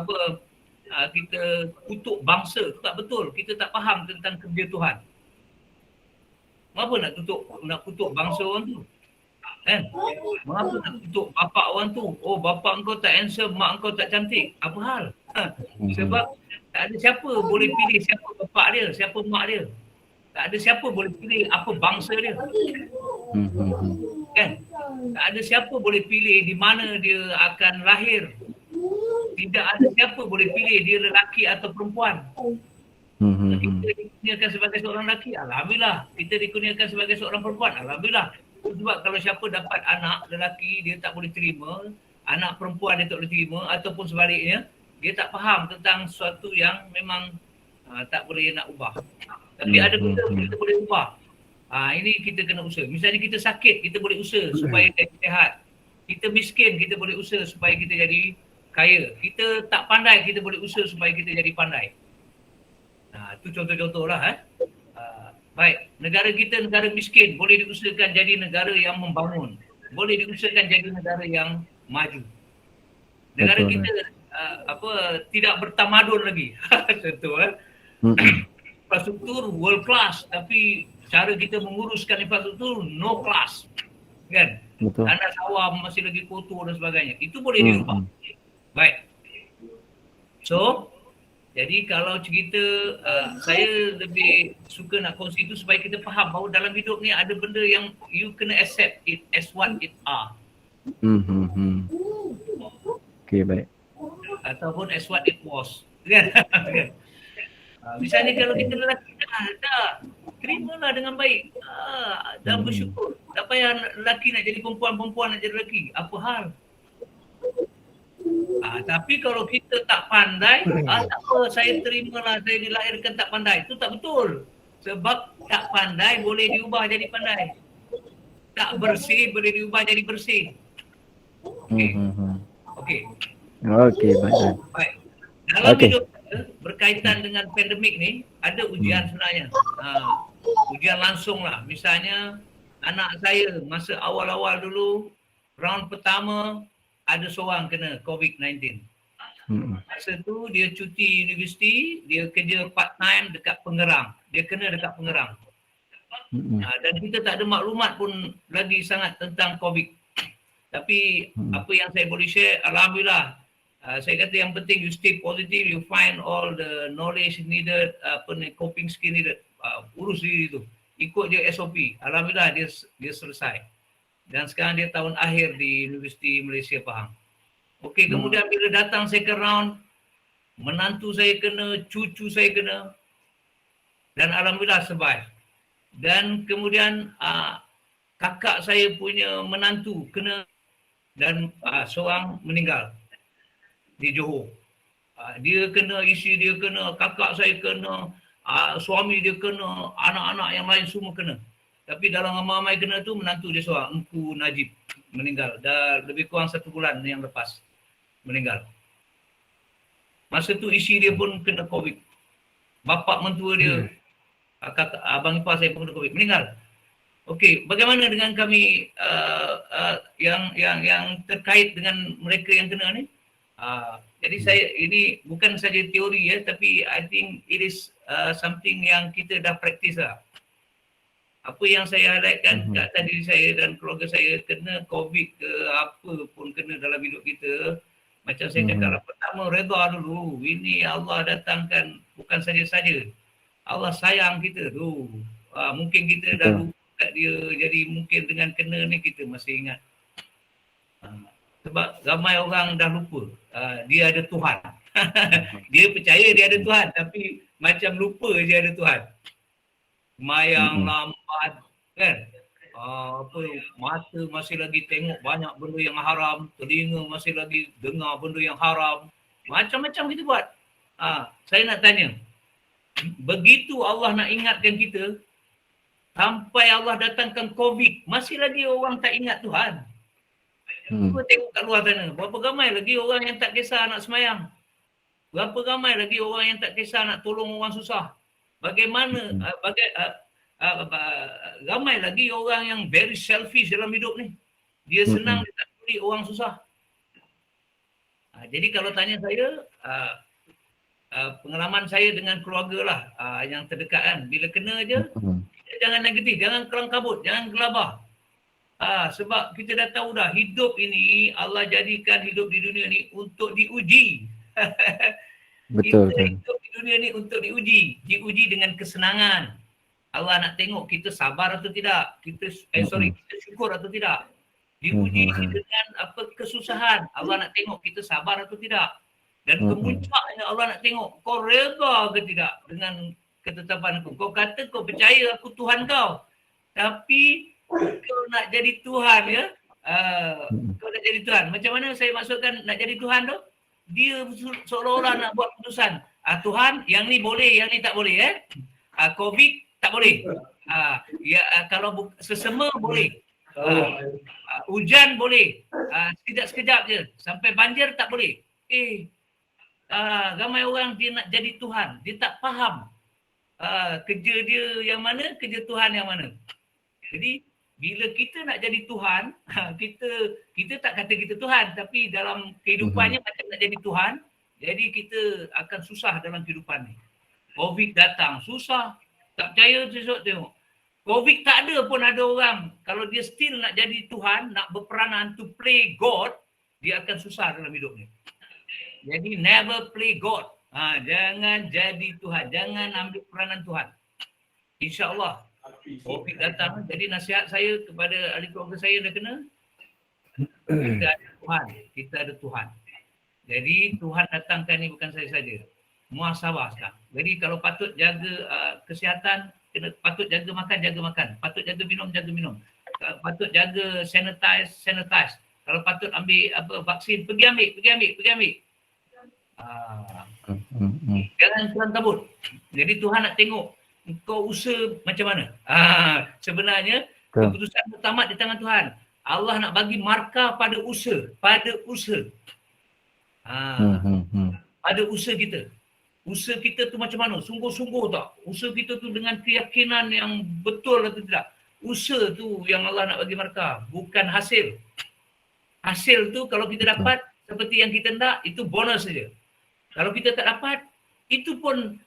kita kutuk bangsa tu tak betul. Kita tak faham tentang kerja Tuhan. Mengapa nak kutuk bangsa orang tu? Kan? Mengapa nak kutuk bapa orang tu? Oh, bapa engkau tak handsome, mak engkau tak cantik. Apa hal? Sebab tak ada siapa boleh pilih siapa bapa dia, siapa mak dia. Tak ada siapa boleh pilih apa bangsa dia. Kan? Tak ada siapa boleh pilih di mana dia akan lahir. Tidak ada siapa boleh pilih dia lelaki atau perempuan. Kita dikurniakan sebagai seorang lelaki, alhamdulillah. Kita dikurniakan sebagai seorang perempuan, alhamdulillah. Sebab kalau siapa dapat anak lelaki dia tak boleh terima, anak perempuan dia tak boleh terima ataupun sebaliknya, dia tak faham tentang sesuatu yang memang tak boleh nak ubah. Tapi ada benda kita boleh ubah. Ini kita kena usaha. Misalnya kita sakit, kita boleh usaha supaya kita sihat. Kita miskin, kita boleh usaha supaya kita jadi kaya. Kita tak pandai, kita boleh usaha supaya kita jadi pandai. Itu contoh-contoh lah. Baik, negara kita negara miskin, boleh diusahakan jadi negara yang membangun. Boleh diusahakan jadi negara yang maju. Negara betul, kita tidak bertamadun lagi. Contoh infrastruktur world class, tapi cara kita menguruskan infrastruktur no class. Kan? Betul. Tanah sawah masih lagi kotor dan sebagainya. Itu boleh diubah. Baik. So, jadi kalau cerita saya lebih suka nak kongsi itu supaya kita faham bahawa dalam hidup ni ada benda yang you kena accept it as what it are. Okay, baik. Ataupun as what it was. Kan? Misalnya kalau kita lelaki dah terimalah dengan baik. Dan bersyukur. Tak payah lelaki nak jadi perempuan, perempuan nak jadi lelaki. Apa hal? Tapi kalau kita tak pandai, tak apa, saya terimalah saya dilahirkan tak pandai. Itu tak betul. Sebab tak pandai boleh diubah jadi pandai. Tak bersih boleh diubah jadi bersih. Okey. Okey, baik. Dalam hidup berkaitan dengan pandemik ni, ada ujian sebenarnya. Ujian langsung lah. Misalnya, anak saya masa awal-awal dulu, round pertama, ada seorang kena COVID-19. Masa tu dia cuti universiti, dia kerja part time dekat Pengerang. Dia kena dekat Pengerang. Dan kita tak ada maklumat pun lagi sangat tentang COVID. Tapi apa yang saya boleh share, alhamdulillah. Saya kata yang penting you stay positive, you find all the knowledge needed, coping skill needed. Urus diri tu. Ikut dia SOP. Alhamdulillah dia selesai. Dan sekarang dia tahun akhir di Universiti Malaysia Pahang. Okey, kemudian bila datang second round, menantu saya kena, cucu saya kena. Dan alhamdulillah survive. Dan kemudian kakak saya punya menantu kena dan seorang meninggal di Johor. Dia kena, isteri dia kena, kakak saya kena, suami dia kena, anak-anak yang lain semua kena. Tapi dalam ramai-ramai kena tu menantu dia seorang, Engku Najib, meninggal. Dah lebih kurang 1 bulan yang lepas meninggal. Masa tu isteri dia pun kena COVID. Bapa mentua dia, abang ipar saya pun kena COVID, meninggal. Okey, bagaimana dengan kami yang terkait dengan mereka yang kena ni? Jadi saya, ini bukan saja teori tapi I think it is something yang kita dah practice lah. Apa yang saya highlightkan kat tadi saya dan keluarga saya kena COVID ke apa pun kena dalam hidup kita. Macam saya cakap lah, pertama redha dulu. Ini Allah datangkan bukan saja-saja. Allah sayang kita tu. Mungkin kita dah lupa kat dia. Jadi mungkin dengan kena ni kita masih ingat. Sebab ramai orang dah lupa. Dia ada Tuhan. Dia percaya dia ada Tuhan. Tapi macam lupa dia ada Tuhan. Mayang lambat kan, mata masih lagi tengok banyak benda yang haram, telinga masih lagi dengar benda yang haram, macam-macam kita buat. Saya nak tanya, begitu Allah nak ingatkan kita, sampai Allah datangkan COVID, masih lagi orang tak ingat Tuhan. Cuba tengok kat luar sana, berapa ramai lagi orang yang tak kisah nak semayang, berapa ramai lagi orang yang tak kisah nak tolong orang susah. Bagaimana ramai lagi orang yang very selfish dalam hidup ni. Dia senang dia tak peduli orang susah. Jadi kalau tanya saya, pengalaman saya dengan keluarga lah yang terdekat kan, bila kena je kita jangan negatif, jangan kelang kabut, jangan gelabah. Sebab kita dah tahu dah hidup ini Allah jadikan hidup di dunia ni untuk diuji. Betul. Kita hidup di dunia ni untuk diuji dengan kesenangan. Allah nak tengok kita sabar atau tidak, kita syukur atau tidak. Diuji dengan kesusahan, Allah nak tengok kita sabar atau tidak. Dan kemuncaknya Allah nak tengok kau reda ke tidak dengan ketetapan aku. Kau kata kau percaya aku Tuhan kau, tapi kau nak jadi Tuhan kau nak jadi Tuhan. Macam mana saya maksudkan nak jadi Tuhan tu? Dia seolah-olah nak buat keputusan. Tuhan, yang ni boleh, yang ni tak boleh. COVID tak boleh. Kalau sesama boleh. Hujan boleh. Sekejap-sekejap je. Sampai banjir tak boleh. Ramai orang dia nak jadi Tuhan. Dia tak faham kerja dia yang mana, kerja Tuhan yang mana. Jadi bila kita nak jadi Tuhan, kita tak kata kita Tuhan, tapi dalam kehidupannya macam nak jadi Tuhan, jadi kita akan susah dalam kehidupan ni. COVID datang, susah. Tak percaya, besok tengok. COVID tak ada pun ada orang, kalau dia still nak jadi Tuhan, nak berperanan to play God, dia akan susah dalam hidup ni. Jadi never play God. Jangan jadi Tuhan, jangan ambil peranan Tuhan. InsyaAllah. COVID datang, jadi nasihat saya kepada ahli keluarga saya dah kena, kita ada Tuhan, kita ada Tuhan. Jadi Tuhan datangkan ni bukan saya saja, muhasabah sekarang. Jadi kalau patut jaga kesihatan, patut jaga makan, patut jaga minum, patut jaga sanitize. Kalau patut ambil vaksin, pergi ambil. Jangan kelang kabut. Jadi Tuhan nak tengok kau usaha macam mana. Sebenarnya keputusan utama di tangan Tuhan. Allah nak bagi markah pada usaha. Pada usaha kita. Usaha kita tu macam mana? Sungguh-sungguh tak? Usaha kita tu dengan keyakinan yang betul atau tidak? Usaha tu yang Allah nak bagi markah. Bukan hasil. Hasil tu kalau kita dapat seperti yang kita nak, itu bonus saja. Kalau kita tak dapat, itu pun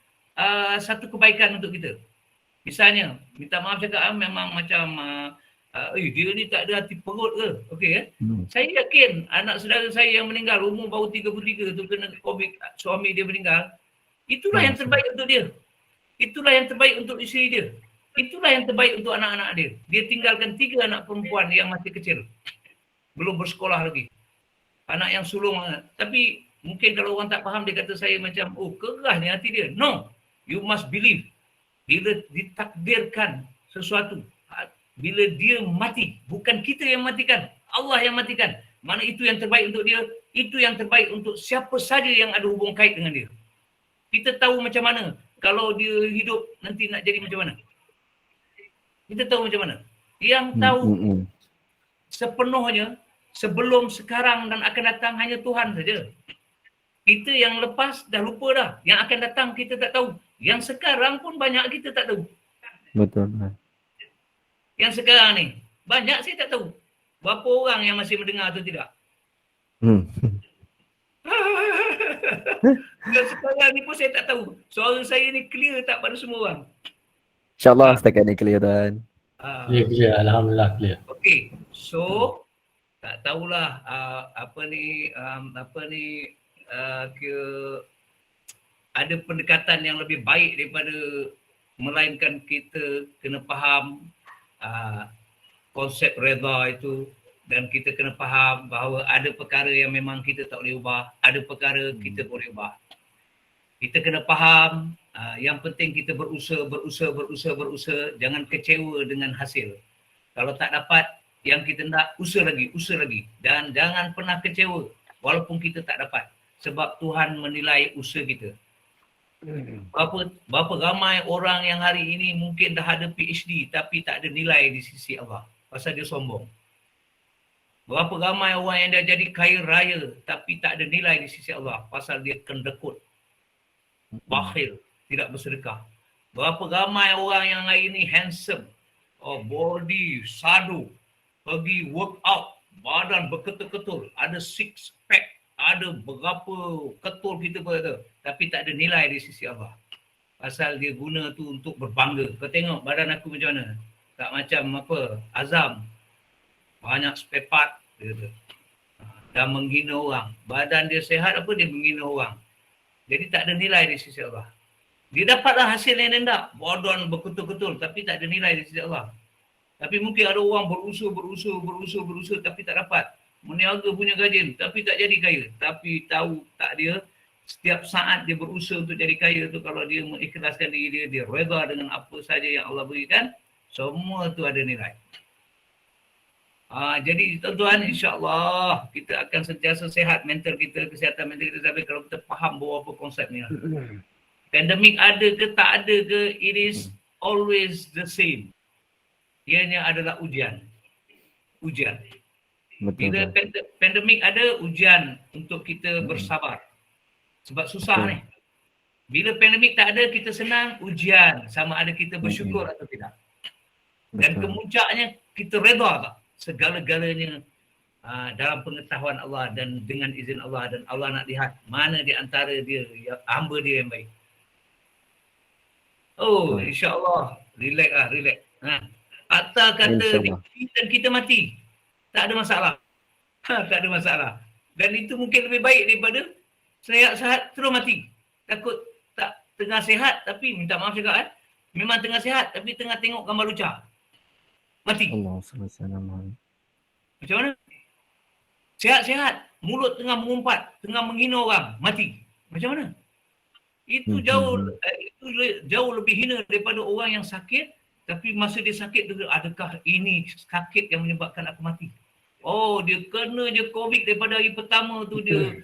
satu kebaikan untuk kita. Misalnya, minta maaf cakap memang macam dia ni tak ada hati perut ke? Okey ya. Saya yakin anak saudara saya yang meninggal umur baru 33 tu kena COVID, suami dia meninggal. Itulah yang terbaik untuk dia. Itulah yang terbaik untuk isteri dia. Itulah yang terbaik untuk anak-anak dia. Dia tinggalkan 3 anak perempuan yang masih kecil. Belum bersekolah lagi. Anak yang sulung. Tapi mungkin kalau orang tak faham, dia kata saya macam, oh kerah ni hati dia. No. You must believe. Bila ditakdirkan sesuatu, bila dia mati, bukan kita yang matikan, Allah yang matikan. Mana itu yang terbaik untuk dia, itu yang terbaik untuk siapa saja yang ada hubung kait dengan dia. Kita tahu macam mana kalau dia hidup nanti nak jadi macam mana. Kita tahu macam mana. Yang tahu sepenuhnya sebelum, sekarang dan akan datang hanya Tuhan saja. Kita yang lepas dah lupa dah. Yang akan datang kita tak tahu. Yang sekarang pun banyak kita tak tahu. Betul. Yang sekarang ni banyak saya tak tahu. Berapa orang yang masih mendengar atau tidak. Dan sekarang ni pun saya tak tahu. Suara saya ni clear tak pada semua orang? InsyaAllah setakat ni clear tuan. Clear. Alhamdulillah clear. Okey. So tak tahulah ada pendekatan yang lebih baik daripada melainkan kita kena faham konsep redha itu, dan kita kena faham bahawa ada perkara yang memang kita tak boleh ubah, ada perkara kita boleh ubah. Kita kena faham yang penting kita berusaha, jangan kecewa dengan hasil. Kalau tak dapat yang kita nak, usaha lagi dan jangan pernah kecewa walaupun kita tak dapat, sebab Tuhan menilai usaha kita. Berapa ramai orang yang hari ini mungkin dah ada PhD tapi tak ada nilai di sisi Allah pasal dia sombong. Berapa ramai orang yang dah jadi kaya raya tapi tak ada nilai di sisi Allah pasal dia kendekut, bakhil, tidak bersedekah. Berapa ramai orang yang hari ini handsome, body, sadu, pergi work out, badan berketul-ketul, ada six pack, ada berapa ketul kita berada, tapi tak ada nilai di sisi Allah. Pasal dia guna tu untuk berbangga. Kau tengok badan aku macam mana? Tak macam Azam. Banyak spare part, dia kata. Dan menghina orang. Badan dia sehat apa dia menghina orang. Jadi tak ada nilai di sisi Allah. Dia dapatlah hasil yang hendak. Badan berketul-ketul tapi tak ada nilai di sisi Allah. Tapi mungkin ada orang berusaha tapi tak dapat. Meniaga punya gaji tapi tak jadi kaya. Tapi tahu tak dia, setiap saat dia berusaha untuk jadi kaya tu, kalau dia mengikhlaskan diri dia redha dengan apa saja yang Allah berikan, semua tu ada nilai. Jadi tuan-tuan, insya-Allah kita akan sentiasa sihat mental kita, kesihatan mental kita, tapi kalau kita faham beberapa konsep ni. Pandemik ada ke tak ada ke, it is always the same. Ianya adalah ujian. Bila pandemik ada, ujian untuk kita bersabar. Sebab susah ni. Bila pandemik tak ada, kita senang, ujian. Sama ada kita bersyukur atau tidak. Dan kemuncaknya, kita redha tak? Segala-galanya dalam pengetahuan Allah dan dengan izin Allah, dan Allah nak lihat mana di antara dia, hamba dia yang baik. InsyaAllah. Relax. Atau kata dan kita mati, tak ada masalah. Tak ada masalah. Dan itu mungkin lebih baik daripada sehat terus mati. Takut tak tengah sehat tapi minta maaf juga memang tengah sehat tapi tengah tengok gambar lucah, mati. Allah SWT. Macam mana? Sehat-sehat, mulut tengah mengumpat, tengah menghina orang, mati. Macam mana? Itu jauh lebih hina daripada orang yang sakit tapi masa dia sakit tu, adakah ini sakit yang menyebabkan aku mati? Dia kena je COVID daripada hari pertama tu, dia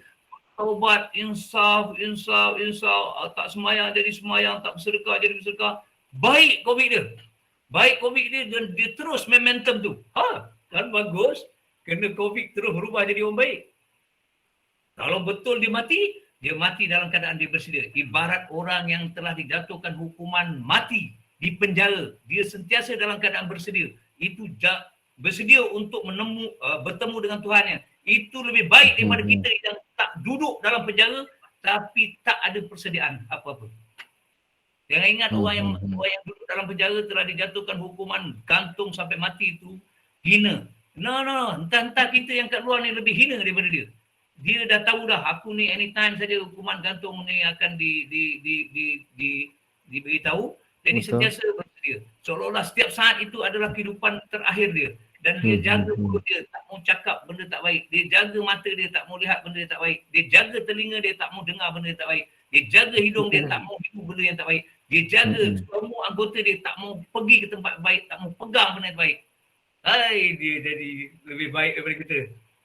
taubat, insaf, tak semayang jadi semayang, tak bersedekah jadi bersedekah. Baik COVID dia dan dia terus momentum tu. Kan bagus. Kena COVID terus berubah jadi orang baik. Kalau betul dia mati dalam keadaan dia bersedia. Ibarat orang yang telah dijatuhkan hukuman mati di penjara, dia sentiasa dalam keadaan bersedia. Itu bersedia untuk bertemu dengan Tuhannya. Itu lebih baik daripada kita yang tak duduk dalam penjara tapi tak ada persediaan apa-apa. Jangan ingat orang yang duduk dalam penjara telah dijatuhkan hukuman gantung sampai mati itu hina. No, entah-entah kita yang kat luar ni lebih hina daripada dia. Dia dah tahu dah, aku ni anytime saja hukuman gantung ni akan diberitahu. Jadi sentiasa bersedia. Seolah-olah setiap saat itu adalah kehidupan terakhir dia. Dan dia jaga mulut dia, tak mau cakap benda tak baik. Dia jaga mata dia, tak mau lihat benda tak baik. Dia jaga telinga dia, tak mau dengar benda tak baik. Dia jaga hidung dia, tak mau hidup benda yang tak baik. Dia jaga semua anggota dia, tak mau pergi ke tempat baik, tak mau pegang benda yang baik. Dia jadi lebih baik daripada kita.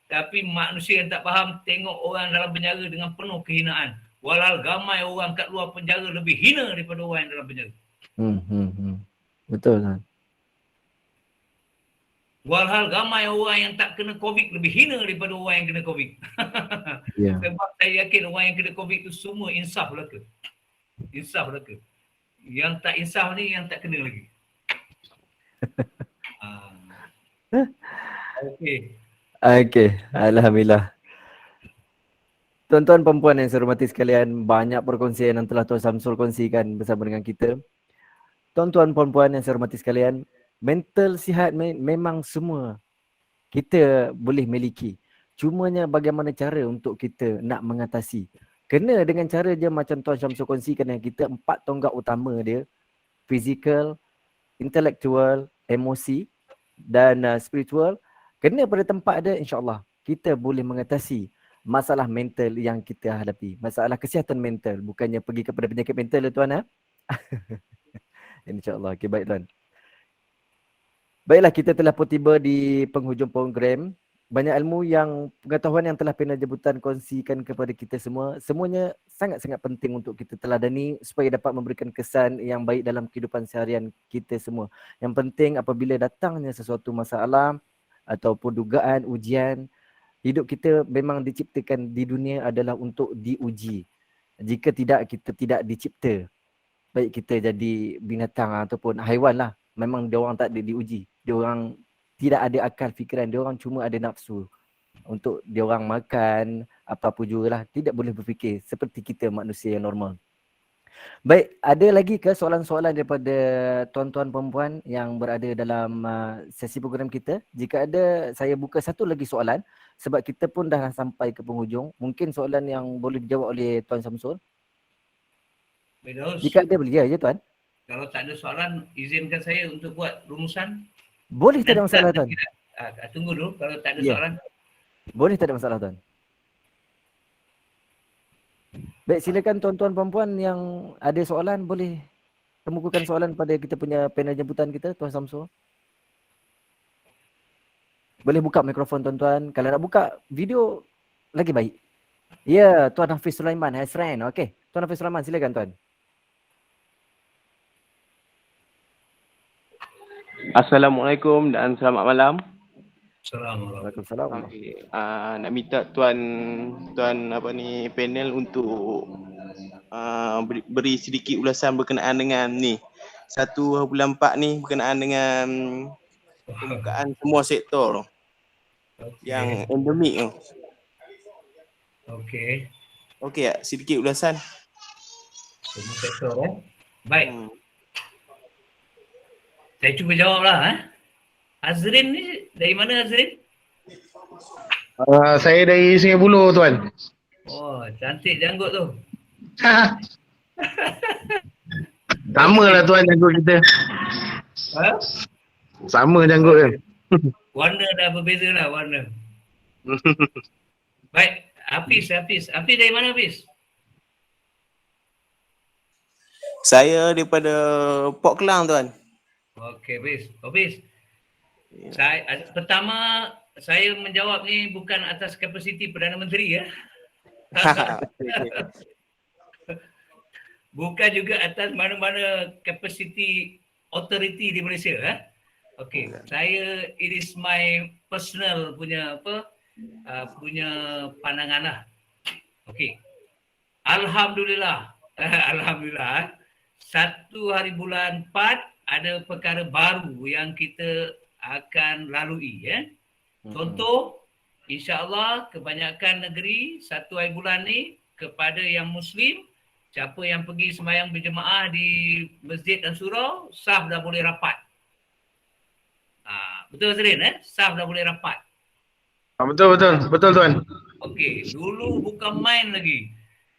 Tapi manusia yang tak faham, tengok orang dalam penjara dengan penuh kehinaan. Walau ramai orang kat luar penjara lebih hina daripada orang yang dalam penjara. Betul kan? Walhal ramai orang yang tak kena COVID lebih hina daripada orang yang kena COVID. Yeah. Sebab saya yakin orang yang kena COVID itu semua insaf belaka. Insaf belaka. Yang tak insaf ni yang tak kena lagi. Okey, alhamdulillah. Tuan-tuan perempuan yang saya hormati sekalian, banyak perkongsian yang telah Tuan Samsul kongsikan bersama dengan kita. Tuan-tuan perempuan yang saya hormati sekalian, mental sihat memang semua kita boleh miliki. Cumanya bagaimana cara untuk kita nak mengatasi. Kena dengan cara je macam Tuan Syamsul kongsikan yang kita 4 tonggak utama dia. Physical, intellectual, emosi dan spiritual. Kena pada tempat dia, insyaAllah kita boleh mengatasi masalah mental yang kita hadapi. Masalah kesihatan mental. Bukannya pergi kepada penyakit mental tuan. InsyaAllah. Okay, baik tuan. Baiklah, kita telah pun tiba di penghujung program. Banyak ilmu yang, pengetahuan yang telah Panel Jemputan kongsikan kepada kita semua. Semuanya sangat-sangat penting untuk kita teladani supaya dapat memberikan kesan yang baik dalam kehidupan seharian kita semua. Yang penting apabila datangnya sesuatu masalah ataupun dugaan, ujian, hidup kita memang diciptakan di dunia adalah untuk diuji. Jika tidak, kita tidak dicipta. Baik kita jadi binatang ataupun haiwan lah. Memang dia orang tak ada diuji. Dia orang tidak ada akal fikiran. Dia orang cuma ada nafsu. Untuk dia orang makan, apa-apa jugalah. Tidak boleh berfikir seperti kita manusia yang normal. Baik, ada lagi ke soalan-soalan daripada tuan-tuan perempuan yang berada dalam sesi program kita? Jika ada, saya buka satu lagi soalan. Sebab kita pun dah sampai ke penghujung. Mungkin soalan yang boleh dijawab oleh Tuan Samsul. Jika ada boleh, ya tuan. Kalau tak ada soalan, izinkan saya untuk buat rumusan. Boleh, tak ada masalah tuan. Tunggu dulu, kalau tak ada soalan. Boleh, tak ada masalah tuan. Baik, silakan tuan-tuan perempuan yang ada soalan boleh kemukakan soalan pada kita punya panel jemputan kita, Tuan Samsul. Boleh buka mikrofon tuan-tuan. Kalau nak buka video lagi baik. Ya, Tuan Hafiz Sulaiman, Hasran. Okey, Tuan Hafiz Sulaiman silakan tuan. Assalamualaikum dan selamat malam. Assalamualaikum. Okay. Nak minta tuan panel untuk beri sedikit ulasan berkenaan dengan ni 1 bulan 4 ni berkenaan dengan pembukaan semua sektor yang endemik tu. Okey. Okey, sedikit ulasan. Semua sektor Baik. Saya cuba jawablah. Azrin ni dari mana Azrin? Saya dari Sungai Buloh tuan. Oh, cantik janggut tu. Sama lah tuan janggut kita. Sama janggut kan. Warna dah berbeza lah warna. Baik, Hafiz dari mana Hafiz? Saya daripada Port Klang tuan. Okey, Hafiz. Pertama, saya menjawab ni bukan atas kapasiti Perdana Menteri ya. Bukan juga atas mana-mana kapasiti authority di Malaysia Okey, it is my personal punya punya pandangan lah. Okey. Alhamdulillah. 1 hari bulan 4 ada perkara baru yang kita akan lalui Contoh, insya-Allah kebanyakan negeri 1 hari bulan ni kepada yang Muslim, siapa yang pergi sembahyang berjemaah di masjid dan surau, saf dah boleh rapat. Betul Azrin, saf dah boleh rapat. Betul tuan. Okey, dulu bukan main lagi.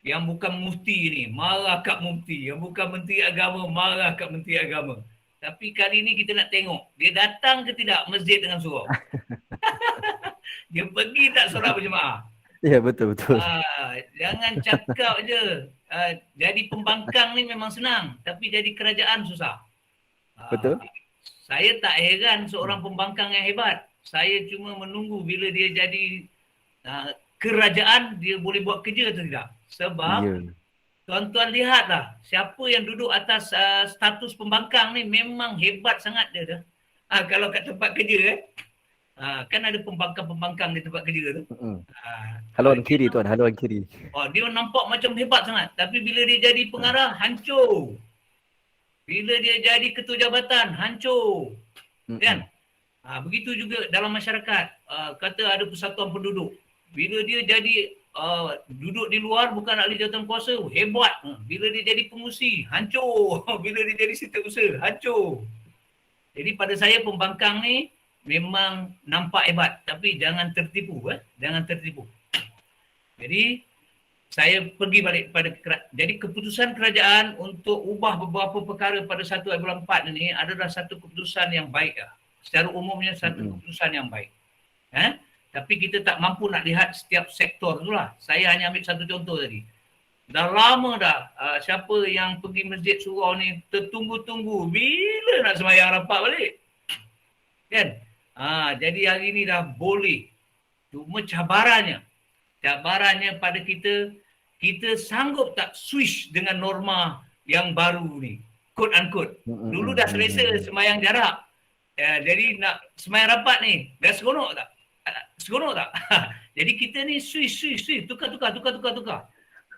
Yang bukan mufti ni, marah kat mufti. Yang bukan menteri agama, marah kat menteri agama. Tapi kali ni kita nak tengok, dia datang ke tidak masjid dengan surau. Dia pergi tak solat berjemaah. Ya, betul. Jangan cakap je. Jadi pembangkang ni memang senang. Tapi jadi kerajaan susah. Betul. Saya tak heran seorang pembangkang yang hebat. Saya cuma menunggu bila dia jadi kerajaan, dia boleh buat kerja atau tidak. Sebab tuan-tuan lihatlah, siapa yang duduk atas status pembangkang ni memang hebat sangat dia. Kalau kat tempat kerja kan ada pembangkang-pembangkang di tempat kerja tu. Haluan kiri tuan, haluan kiri. Dia nampak macam hebat sangat. Tapi bila dia jadi pengarah, hancur. Bila dia jadi ketua jabatan, hancur. Kan? Begitu juga dalam masyarakat. Kata ada persatuan penduduk. Bila dia jadi duduk di luar, bukan ahli jawatan kuasa, hebat. Bila dia jadi pengurusi, hancur. Bila dia jadi setiausaha, hancur. Jadi pada saya pembangkang ni memang nampak hebat. Tapi jangan tertipu. Jangan tertipu. Jadi saya pergi balik pada jadi keputusan kerajaan untuk ubah beberapa perkara pada 1 bulan 4 ini adalah satu keputusan yang baik. Secara umumnya satu keputusan yang baik. Tapi kita tak mampu nak lihat setiap sektor tu lah. Saya hanya ambil satu contoh tadi. Dah lama dah siapa yang pergi masjid surau ni tertunggu-tunggu bila nak sembahyang rapat balik. Kan? Jadi hari ni dah boleh. Cuma cabarannya pada kita sanggup tak switch dengan norma yang baru ni. Quote unquote. Dulu dah selesa sembahyang jarak. Jadi nak sembahyang rapat ni, dah seronok tak? Seronok tak? Jadi kita ni switch, tukar.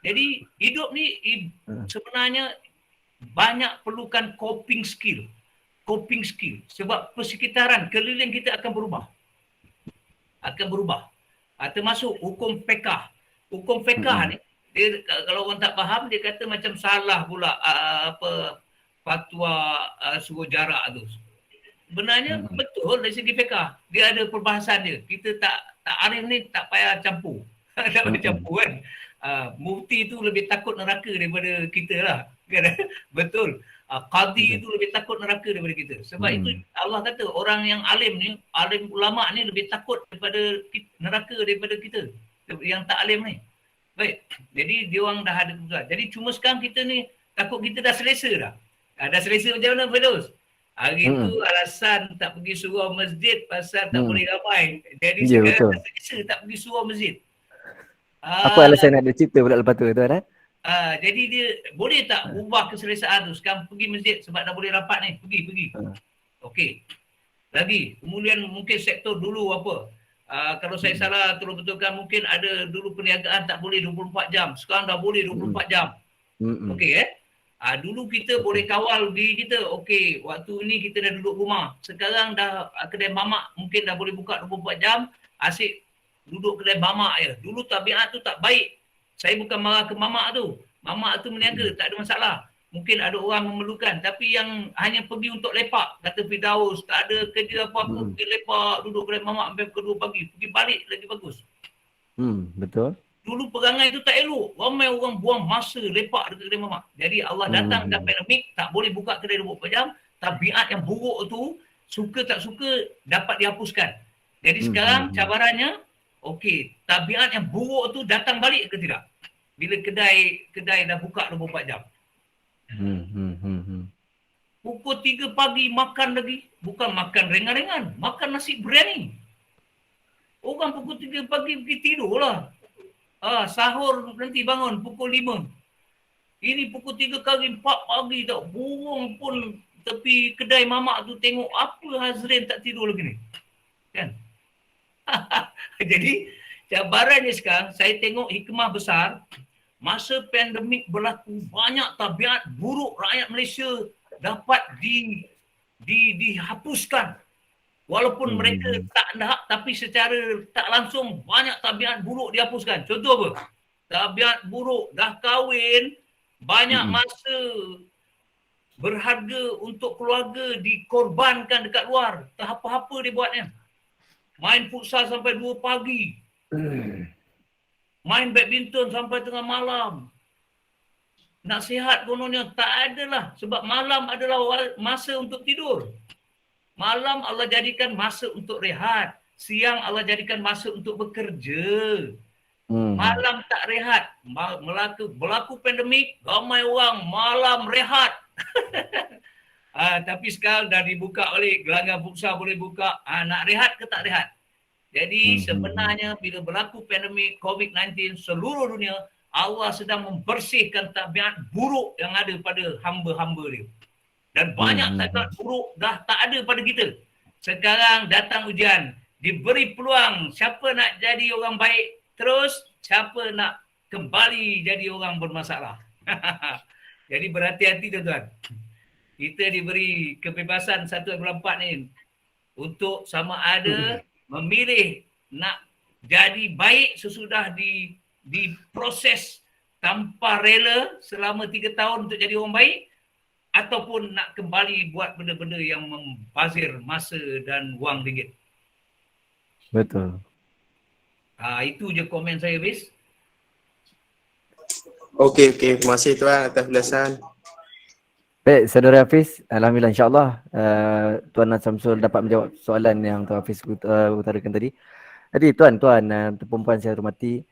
Jadi hidup ni sebenarnya banyak perlukan coping skill. Sebab persekitaran keliling kita akan berubah. Termasuk hukum fiqh. Hukum fiqh ni, dia, kalau orang tak faham, dia kata macam salah pula fatwa suruh jarak tu. Sebenarnya betul dari segi fiqh. Dia ada perbahasan dia. Kita tak arif ni tak payah campur. Tak payah campur kan. Mufti tu lebih takut neraka daripada kita lah. Betul. Qadi itu lebih takut neraka daripada kita. Sebab itu Allah kata orang yang alim ni, alim ulama ni lebih takut daripada neraka daripada kita. Yang tak alim ni. Baik. Jadi dia orang dah ada keputusan. Jadi cuma sekarang kita ni takut kita dah selesa dah. Dah selesa macam mana Firdaus? Hari tu alasan tak pergi surau masjid pasal tak boleh ramai. Jadi sekarang dah selesa tak pergi surau masjid. Apa alasan nak ada cerita pula lepas tu tuan? Jadi dia boleh tak ubah keselesaan tu? Sekarang pergi masjid sebab dah boleh rapat ni. Pergi. Okey. Lagi. Kemudian mungkin sektor dulu apa. Kalau saya salah tolong betulkan, mungkin ada dulu perniagaan tak boleh 24 jam. Sekarang dah boleh 24 jam. Okey dulu kita boleh kawal diri kita. Okey, waktu ni kita dah duduk rumah. Sekarang dah kedai mamak mungkin dah boleh buka 24 jam. Asyik duduk kedai mamak je. Dulu tabiat tu tak baik. Saya bukan marah ke mamak tu. Mamak tu meniaga, tak ada masalah. Mungkin ada orang memerlukan. Tapi yang hanya pergi untuk lepak. Kata Firdaus, tak ada kerja apa-apa. Pergi lepak, duduk kedai mamak sampai pukul 2 pagi. Pergi balik lagi bagus. Betul. Dulu perangai tu tak elok. Ramai orang buang masa lepak dekat kedai mamak. Jadi Allah datang dah pandemik, tak boleh buka kedai 24 jam. Tabiat yang buruk tu, suka tak suka, dapat dihapuskan. Jadi sekarang cabarannya, okey, tabiat yang buruk tu datang balik ke tidak? Bila kedai dah buka 24 jam. Pukul 3 pagi makan lagi. Bukan makan ringan-ringan. Makan nasi biryani. Orang pukul 3 pagi pergi tidur lah. Sahur nanti bangun pukul 5. Ini pukul 3 kali 4 pagi tak. Burung pun tepi kedai mamak tu tengok apa Hazrin tak tidur lagi ni. Kan? Jadi cabarannya sekarang saya tengok hikmah besar. Masa pandemik berlaku, banyak tabiat buruk rakyat Malaysia dapat dihapuskan. Walaupun mereka tak nak, tapi secara tak langsung banyak tabiat buruk dihapuskan. Contoh apa? tabiat buruk, dah kahwin, banyak masa berharga untuk keluarga dikorbankan dekat luar. Tak apa-apa dia buatnya. Main futsal sampai 2 pagi. Main badminton sampai tengah malam. Nak sihat kononnya tak adalah. Sebab malam adalah masa untuk tidur. Malam Allah jadikan masa untuk rehat. Siang Allah jadikan masa untuk bekerja. Malam tak rehat. Berlaku pandemik, ramai orang malam rehat. Tapi sekarang dah dibuka oleh gelanggang futsal boleh buka. Nak rehat ke tak rehat? Jadi sebenarnya bila berlaku pandemik COVID-19 seluruh dunia, Allah sedang membersihkan tabiat buruk yang ada pada hamba-hamba dia. Dan banyak tabiat buruk dah tak ada pada kita. Sekarang datang ujian, diberi peluang siapa nak jadi orang baik terus, siapa nak kembali jadi orang bermasalah. Jadi berhati-hati tuan-tuan. Kita diberi kebebasan 1/4 ni untuk sama ada memilih nak jadi baik sesudah diproses tanpa rela selama 3 tahun untuk jadi orang baik, ataupun nak kembali buat benda-benda yang membazir masa dan wang ringgit. Betul. Itu je komen saya, Bis. Okey, terima kasih tuan atas ulasan. Baik, Saudara Hafiz, alhamdulillah insya-Allah Tuan Samsul dapat menjawab soalan yang Tuan Hafiz utarakan tadi. Jadi tuan-tuan, perempuan saya hormati,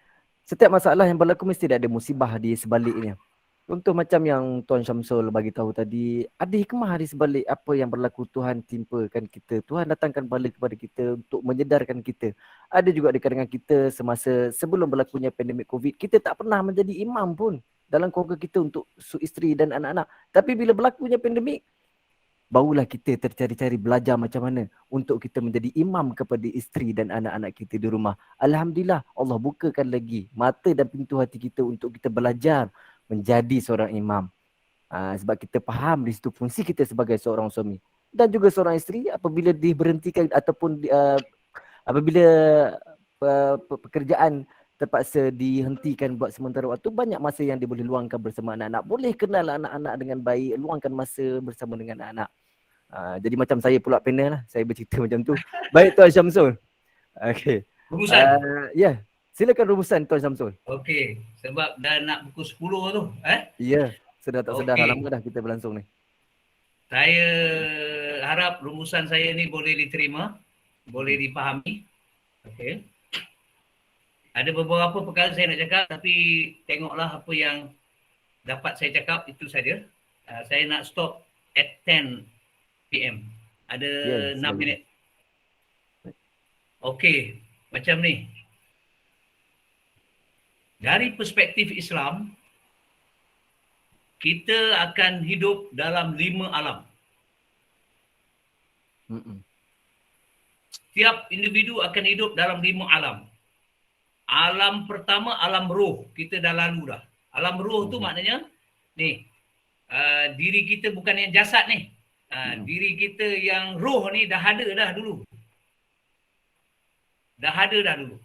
setiap masalah yang berlaku mesti ada musibah di sebaliknya. Contoh macam yang Tuan Syamsul bagi tahu tadi, ada hikmah di sebalik apa yang berlaku. Tuhan timpakan kita, Tuhan datangkan bala kepada kita untuk menyedarkan kita. Ada juga di kalangan kita semasa sebelum berlakunya pandemik COVID, kita tak pernah menjadi imam pun dalam keluarga kita untuk isteri dan anak-anak. Tapi bila berlakunya pandemik, barulah kita tercari-cari belajar macam mana untuk kita menjadi imam kepada isteri dan anak-anak kita di rumah. Alhamdulillah, Allah bukakan lagi mata dan pintu hati kita untuk kita belajar menjadi seorang imam. Sebab kita faham di situ fungsi kita sebagai seorang suami dan juga seorang isteri. Apabila diberhentikan ataupun apabila pekerjaan terpaksa dihentikan buat sementara waktu, banyak masa yang dia boleh luangkan bersama anak-anak. Boleh kenal anak-anak dengan baik, luangkan masa bersama dengan anak-anak. Jadi macam saya pula panel lah, saya bercerita macam tu. Baik Tuan Syamsul. Okey. Rumusan. Ya, silakan rumusan Tuan Syamsul. Okey, sebab dah nak pukul 10 tu. Ya, sedar tak sedar Okey. lama dah kita berlangsung ni. Saya harap rumusan saya ni boleh diterima, boleh dipahami. Okey. Ada beberapa perkara saya nak cakap, tapi tengoklah apa yang dapat saya cakap, itu saja. Saya nak stop at 10 PM. Ada 6 minit. Okey, macam ni. Dari perspektif Islam, kita akan hidup dalam 5 alam. Setiap individu akan hidup dalam 5 alam. Alam pertama, alam roh. Kita dah lalu dah. Alam roh tu maknanya, ni, diri kita bukan yang jasad ni. Diri kita yang roh ni dah ada dah dulu. Dah ada dah dulu.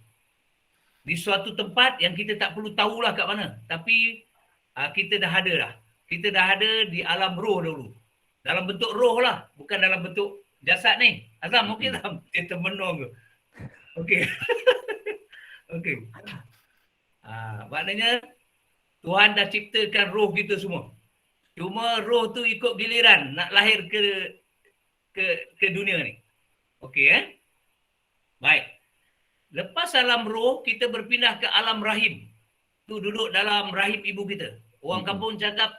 Di suatu tempat yang kita tak perlu tahulah kat mana. Tapi kita dah ada dah. Kita dah ada di alam roh dulu. Dalam bentuk roh lah. Bukan dalam bentuk jasad ni. Azam, okey tak? Dia termenung ke? Okey. Okey. Maknanya Tuhan dah ciptakan roh kita semua. Cuma roh tu ikut giliran nak lahir ke dunia ni. Okey Baik. Lepas alam roh, kita berpindah ke alam rahim. Tu duduk dalam rahim ibu kita. Orang kampung cakap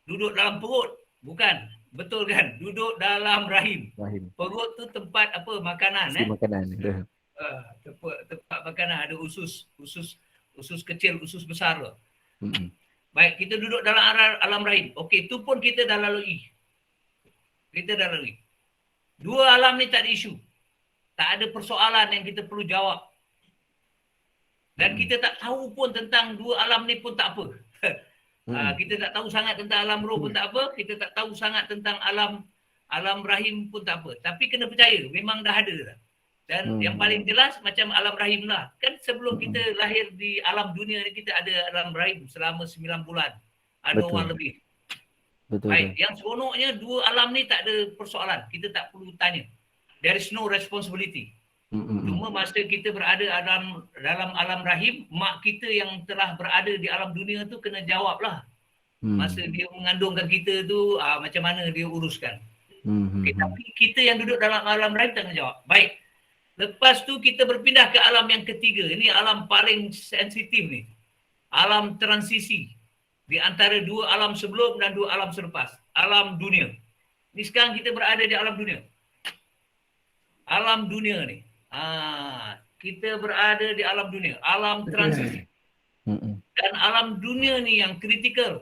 duduk dalam perut. Bukan. Betul kan? Duduk dalam rahim. Perut tu tempat apa? Makanan. Makanan. Tempat makanan, ada usus kecil, usus besar tu. Baik, kita duduk dalam alam rahim. Okey, tu pun kita dah lalui. Dua alam ni tak ada isu. Tak ada persoalan yang kita perlu jawab. Dan kita tak tahu pun tentang dua alam ni pun tak apa. Kita tak tahu sangat tentang alam roh pun tak apa. Kita tak tahu sangat tentang alam rahim pun tak apa. Tapi kena percaya, memang dah ada dah. Dan yang paling jelas macam alam rahim lah. Kan sebelum kita lahir di alam dunia ni, kita ada alam rahim selama 9 bulan. Ada Betul. orang lebih. Betul. Baik, yang seronoknya dua alam ni tak ada persoalan. Kita tak perlu tanya. There is no responsibility. Cuma masa kita berada dalam alam rahim, mak kita yang telah berada di alam dunia tu kena jawab lah. Masa dia mengandungkan kita tu, macam mana dia uruskan. Okay, tapi kita yang duduk dalam alam rahim tak kena jawab. Baik. Lepas tu kita berpindah ke alam yang ketiga. Ini alam paling sensitif ni. Alam transisi. Di antara dua alam sebelum dan dua alam selepas. Alam dunia. Ni sekarang kita berada di alam dunia. Alam dunia ni. Kita berada di alam dunia. Alam transisi. Dan alam dunia ni yang kritikal.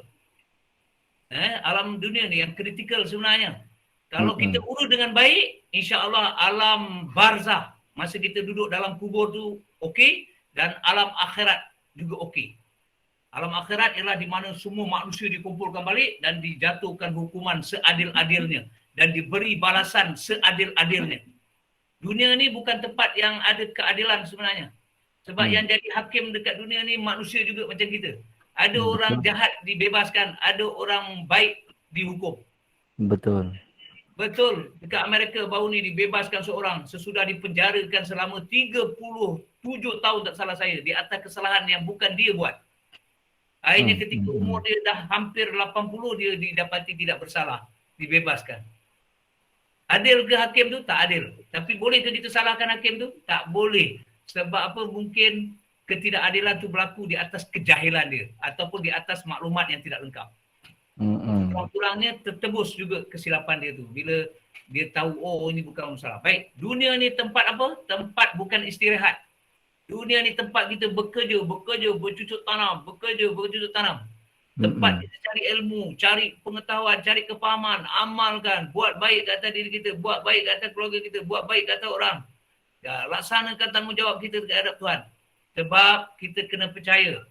Alam dunia ni yang kritikal sebenarnya. Kalau kita urus dengan baik, insya-Allah alam barzah. Masa kita duduk dalam kubur tu okey, dan alam akhirat juga okey. Alam akhirat ialah di mana semua manusia dikumpulkan balik dan dijatuhkan hukuman seadil-adilnya dan diberi balasan seadil-adilnya. Dunia ni bukan tempat yang ada keadilan sebenarnya. Sebab yang jadi hakim dekat dunia ni manusia juga macam kita. Ada orang jahat dibebaskan, ada orang baik dihukum. Betul. Betul. Dekat Amerika baru ni dibebaskan seorang sesudah dipenjarakan selama 37 tahun tak salah saya di atas kesalahan yang bukan dia buat. Akhirnya ketika umur dia dah hampir 80 dia didapati tidak bersalah, dibebaskan. Adil ke hakim tu? Tak adil. Tapi boleh ke ditersalahkan hakim tu? Tak boleh. Sebab apa? Mungkin ketidakadilan tu berlaku di atas kejahilan dia ataupun di atas maklumat yang tidak lengkap. Kurang-kurangnya tertebus juga kesilapan dia tu bila dia tahu ini bukan masalah. Baik, dunia ni tempat apa? Tempat bukan istirahat. Dunia ni tempat kita bekerja, bercucuk tanam, bercucuk tanam. Tempat kita cari ilmu, cari pengetahuan, cari kepahaman, amalkan, buat baik kat atas diri kita, buat baik kat atas keluarga kita, buat baik kat atas orang. Ya, laksanakan tanggungjawab kita terhadap Tuhan. Sebab kita kena percaya.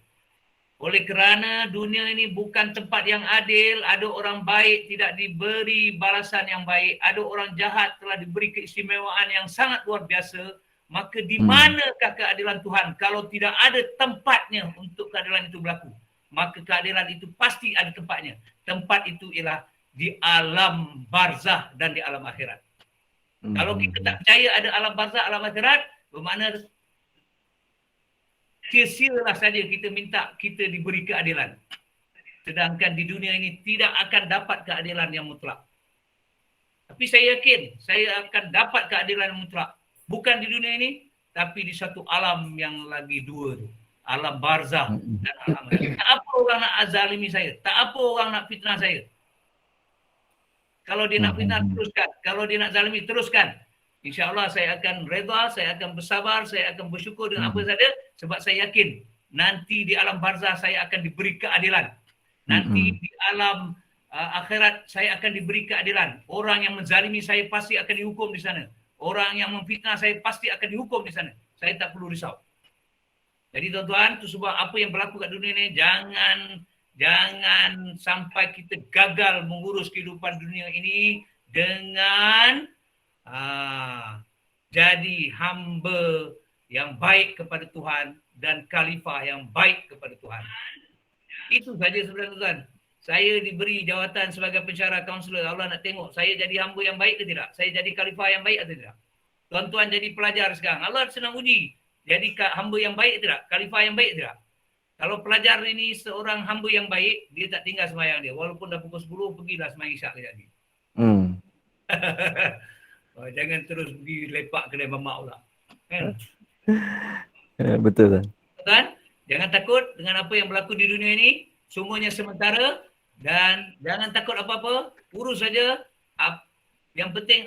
Oleh kerana dunia ini bukan tempat yang adil, ada orang baik tidak diberi balasan yang baik, ada orang jahat telah diberi keistimewaan yang sangat luar biasa, maka di manakah keadilan Tuhan kalau tidak ada tempatnya untuk keadilan itu berlaku? Maka keadilan itu pasti ada tempatnya. Tempat itu ialah di alam barzah dan di alam akhirat. Kalau kita tak percaya ada alam barzah, alam akhirat, bermakna sia-sialah saja kita minta kita diberi keadilan. Sedangkan di dunia ini tidak akan dapat keadilan yang mutlak. Tapi saya yakin saya akan dapat keadilan yang mutlak. Bukan di dunia ini, tapi di satu alam yang lagi dua tu. Alam barzah dan alam akhirat. Tak apa orang nak azalimi saya. Tak apa orang nak fitnah saya. Kalau dia nak fitnah, teruskan. Kalau dia nak zalimi, teruskan. InsyaAllah saya akan reda, saya akan bersabar, saya akan bersyukur dengan apa saja. Sebab saya yakin nanti di alam barzah saya akan diberi keadilan. Nanti di alam akhirat saya akan diberi keadilan. Orang yang menzalimi saya pasti akan dihukum di sana. Orang yang memfitnah saya pasti akan dihukum di sana. Saya tak perlu risau. Jadi tuan-tuan, itu sebab apa yang berlaku kat dunia ni, jangan sampai kita gagal mengurus kehidupan dunia ini dengan jadi hamba yang baik kepada Tuhan dan khalifah yang baik kepada Tuhan. Itu saja sebenarnya tuan. Saya diberi jawatan sebagai pensyarah kaunselor. Allah nak tengok saya jadi hamba yang baik ke tidak? Saya jadi khalifah yang baik atau tidak? Tuan-tuan jadi pelajar sekarang. Allah senang uji. Jadi hamba yang baik tidak? Khalifah yang baik tidak? Kalau pelajar ini seorang hamba yang baik, dia tak tinggal sembahyang dia. Walaupun dah pukul 10, pergilah sembahyang isyak kejap lagi. Jangan terus pergi lepak kedai mamak pula. Kan? Betul kan? Kan? Jangan takut dengan apa yang berlaku di dunia ini. Semuanya sementara. Dan jangan takut apa-apa. Urus saja. Yang penting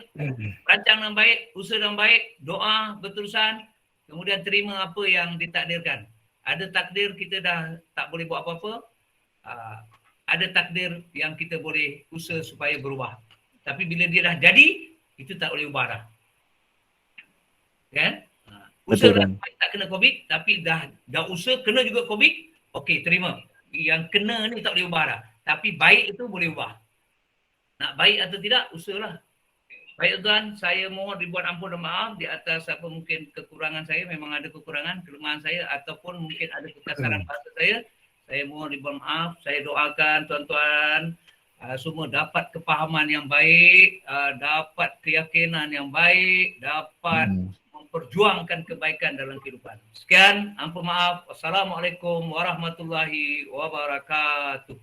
rancang dengan baik, usaha dengan baik, doa berterusan. Kemudian terima apa yang ditakdirkan. Ada takdir kita dah tak boleh buat apa-apa. Ada takdir yang kita boleh usaha supaya berubah. Tapi bila dia dah jadi, itu tak boleh ubah dah. Kan? Usaha kan? Tak kena COVID, tapi dah usaha kena juga COVID, okey, terima. Yang kena ni tak boleh ubah dah. Tapi baik itu boleh ubah. Nak baik atau tidak, usahalah. Baik tuan, saya mohon ribuan ampun dan maaf di atas apa mungkin kekurangan saya, memang ada kekurangan, kelemahan saya ataupun mungkin ada kekasaran bahasa saya. Saya mohon ribuan maaf. Saya doakan tuan-tuan semua dapat kepahaman yang baik, dapat keyakinan yang baik, dapat memperjuangkan kebaikan dalam kehidupan. Sekian, ampun maaf. Wassalamualaikum warahmatullahi wabarakatuh.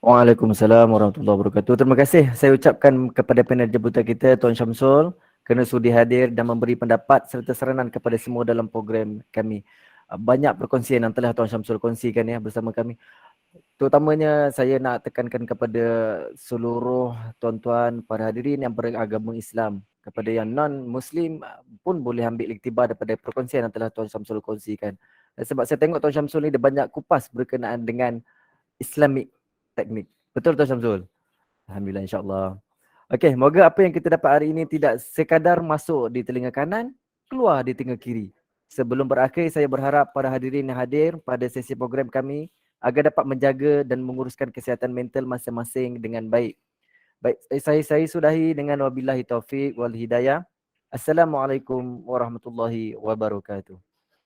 Waalaikumsalam warahmatullahi wabarakatuh. Terima kasih saya ucapkan kepada panel jemputan kita Tuan Syamsul kerana sudi hadir dan memberi pendapat serta saranan kepada semua dalam program kami. Banyak perkongsian yang telah Tuan Syamsul kongsikan ya bersama kami. Terutamanya saya nak tekankan kepada seluruh tuan-tuan para hadirin yang beragama Islam, kepada yang non-Muslim pun boleh ambil iktibar daripada perkongsian yang telah Tuan Syamsul kongsikan. Dan sebab saya tengok Tuan Syamsul ni dia banyak kupas berkenaan dengan Islamic teknik. Betul Tuan Syamsul? Alhamdulillah, insyaAllah. Okey, moga apa yang kita dapat hari ini tidak sekadar masuk di telinga kanan, keluar di telinga kiri. Sebelum berakhir, saya berharap para hadirin yang hadir pada sesi program kami agar dapat menjaga dan menguruskan kesihatan mental masing-masing dengan baik. Baik, saya sudahi dengan wabillahi taufiq wal hidayah. Assalamualaikum warahmatullahi wabarakatuh.